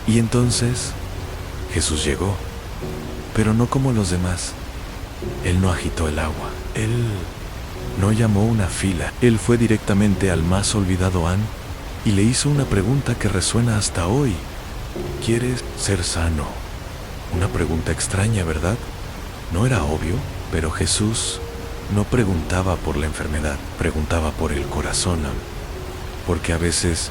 Y entonces Jesús llegó pero no como los demás. Él no agitó el agua. Él no llamó una fila. Él fue directamente al más olvidado An y le hizo una pregunta que resuena hasta hoy. ¿Quieres ser sano? Una pregunta extraña, ¿verdad? No era obvio, pero Jesús no preguntaba por la enfermedad, preguntaba por el corazón, porque a veces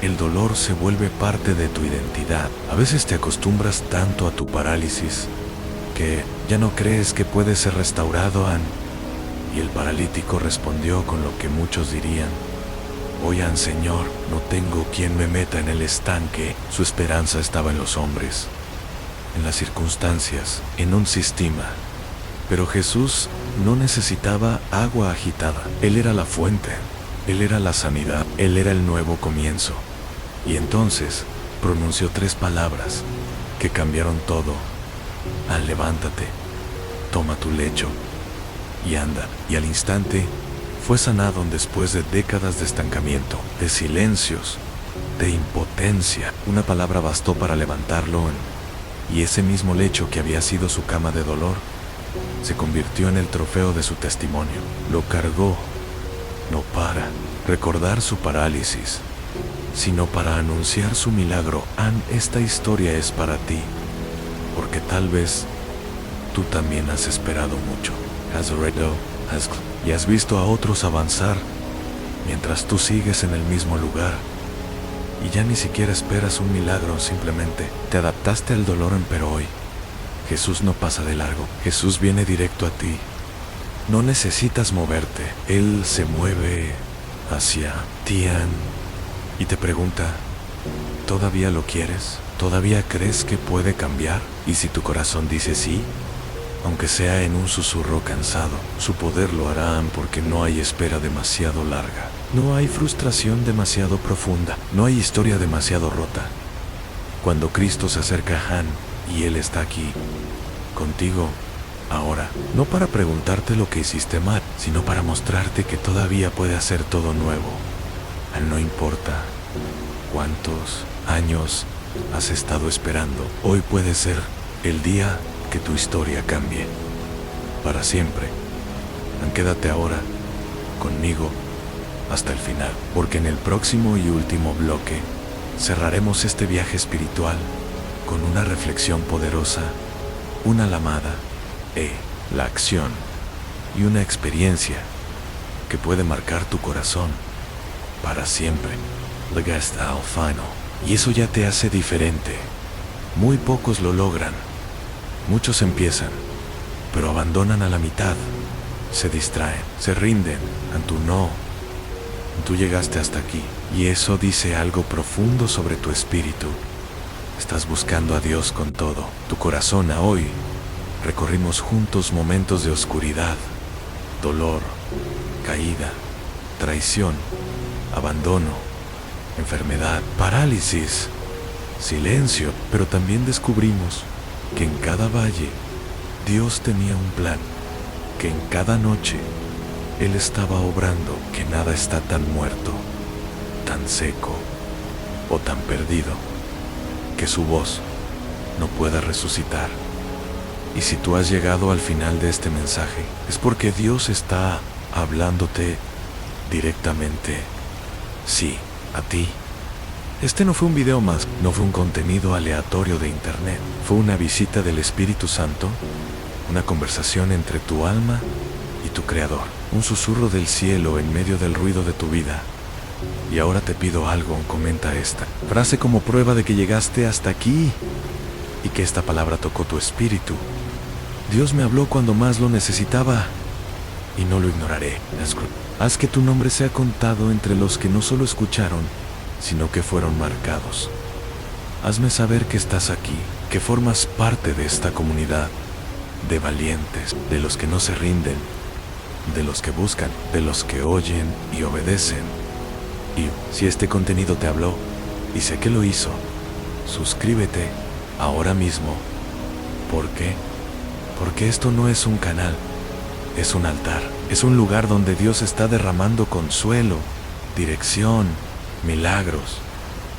el dolor se vuelve parte de tu identidad. A veces te acostumbras tanto a tu parálisis que ya no crees que puede ser restaurado, An. Y el paralítico respondió con lo que muchos dirían: oigan, Señor, no tengo quien me meta en el estanque. Su esperanza estaba en los hombres, en las circunstancias, en un sistema. Pero Jesús no necesitaba agua agitada. Él era la fuente, Él era la sanidad, Él era el nuevo comienzo. Y entonces pronunció 3 palabras que cambiaron todo. Levántate, toma tu lecho y anda. Y al instante fue sanado después de décadas de estancamiento, de silencios, de impotencia. Una palabra bastó para levantarlo, y ese mismo lecho que había sido su cama de dolor se convirtió en el trofeo de su testimonio. Lo cargó, no para recordar su parálisis, sino para anunciar su milagro. An, esta historia es para ti, porque tal vez tú también has esperado mucho. Y has visto a otros avanzar mientras tú sigues en el mismo lugar. Y ya ni siquiera esperas un milagro, simplemente te adaptaste al dolor. Pero hoy Jesús no pasa de largo. Jesús viene directo a ti. No necesitas moverte. Él se mueve hacia ti, y te pregunta: ¿todavía lo quieres? ¿Todavía crees que puede cambiar? Y si tu corazón dice sí, aunque sea en un susurro cansado, su poder lo hará, porque no hay espera demasiado larga. No hay frustración demasiado profunda. No hay historia demasiado rota. Cuando Cristo se acerca a Han, y Él está aquí, contigo, ahora, no para preguntarte lo que hiciste mal, sino para mostrarte que todavía puede hacer todo nuevo. No importa cuántos años has estado esperando, hoy puede ser el día que tu historia cambie para siempre. Quédate ahora conmigo hasta el final, porque en el próximo y último bloque cerraremos este viaje espiritual con una reflexión poderosa, una llamada, la acción y una experiencia que puede marcar tu corazón para siempre. The Guest al Final. Y eso ya te hace diferente. Muy pocos lo logran. Muchos empiezan, pero abandonan a la mitad. Se distraen, se rinden. Tú no. Tú llegaste hasta aquí. Y eso dice algo profundo sobre tu espíritu. Estás buscando a Dios con todo tu corazón. Hoy recorrimos juntos momentos de oscuridad, dolor, caída, traición, abandono, enfermedad, parálisis, silencio. Pero también descubrimos que en cada valle Dios tenía un plan, que en cada noche Él estaba obrando, que nada está tan muerto, tan seco o tan perdido que su voz no pueda resucitar. Y si tú has llegado al final de este mensaje, es porque Dios está hablándote directamente, sí, a ti. Este no fue un video más, no fue un contenido aleatorio de internet, fue una visita del Espíritu Santo, una conversación entre tu alma y tu Creador, un susurro del cielo en medio del ruido de tu vida. Y ahora te pido algo: comenta esta frase como prueba de que llegaste hasta aquí y que esta palabra tocó tu espíritu. Dios me habló cuando más lo necesitaba y no lo ignoraré. Haz que tu nombre sea contado entre los que no solo escucharon, sino que fueron marcados. Hazme saber que estás aquí, que formas parte de esta comunidad de valientes, de los que no se rinden, de los que buscan, de los que oyen y obedecen. Y si este contenido te habló, y sé que lo hizo, suscríbete ahora mismo. ¿Por qué? Porque esto no es un canal, es un altar, es un lugar donde Dios está derramando consuelo, dirección, milagros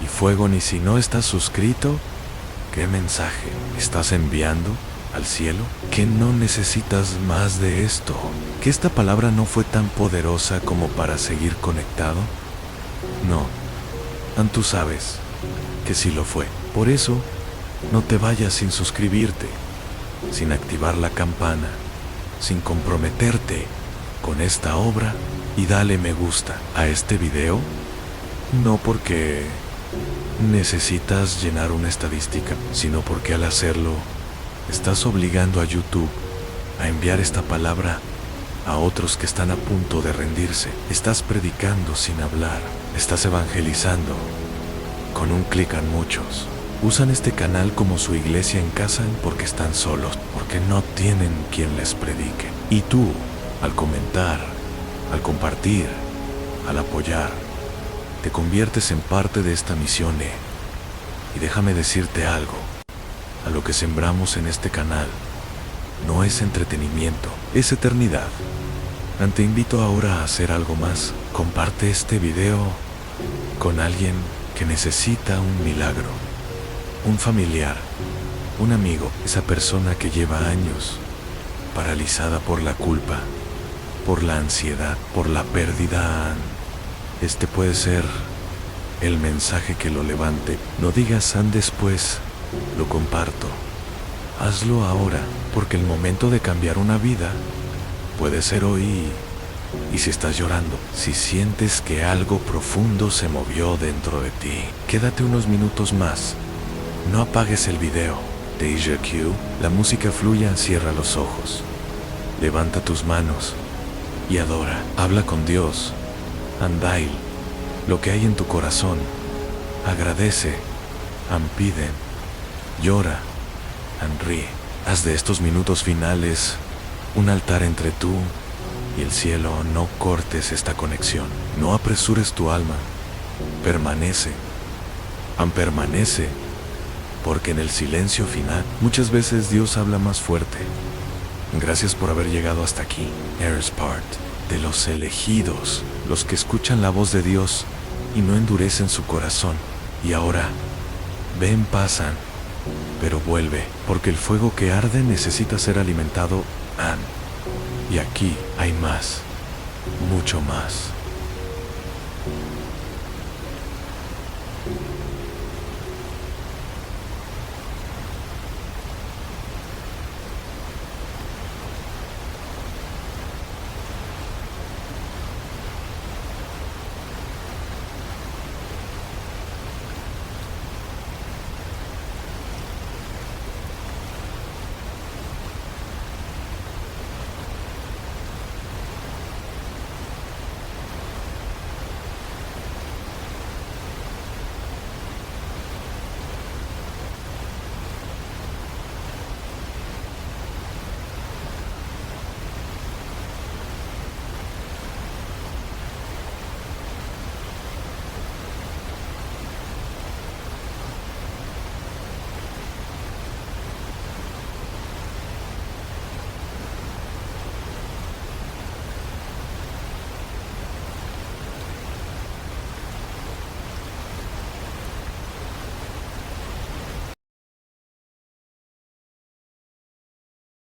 y fuego. Ni si no estás suscrito, ¿qué mensaje estás enviando? al cielo, que no necesitas más de esto, que esta palabra no fue tan poderosa como para seguir conectado. No, tú sabes que sí lo fue. Por eso, no te vayas sin suscribirte, sin activar la campana, sin comprometerte con esta obra y dale me gusta a este video, no porque necesitas llenar una estadística, sino porque al hacerlo, estás obligando a YouTube a enviar esta palabra a otros que están a punto de rendirse. Estás predicando sin hablar, estás evangelizando. Con un clic a muchos usan este canal como su iglesia en casa porque están solos, porque no tienen quien les predique. Y tú, al comentar, al compartir, al apoyar, te conviertes en parte de esta misión. Y déjame decirte algo, a lo que sembramos en este canal no es entretenimiento, es eternidad. Te invito ahora a hacer algo más. Comparte este video con alguien que necesita un milagro, un familiar, un amigo, esa persona que lleva años paralizada por la culpa, por la ansiedad, por la pérdida. Este puede ser el mensaje que lo levante. No digas después, lo comparto. Hazlo ahora, porque el momento de cambiar una vida puede ser hoy. Y si estás llorando, si sientes que algo profundo se movió dentro de ti, quédate unos minutos más. No apagues el video. Deja Q, la música fluya, cierra los ojos. Levanta tus manos y adora. Habla con Dios. Andail lo que hay en tu corazón. Agradece. Pide. Llora. Ríe. Haz de estos minutos finales un altar entre tú y el cielo. No cortes esta conexión. No apresures tu alma. Permanece. Permanece. Porque en el silencio final, muchas veces Dios habla más fuerte. Gracias por haber llegado hasta aquí. Eres part de los elegidos, los que escuchan la voz de Dios y no endurecen su corazón. Y ahora, ven, pasan, pero vuelve, porque el fuego que arde necesita ser alimentado. Y aquí hay más, mucho más.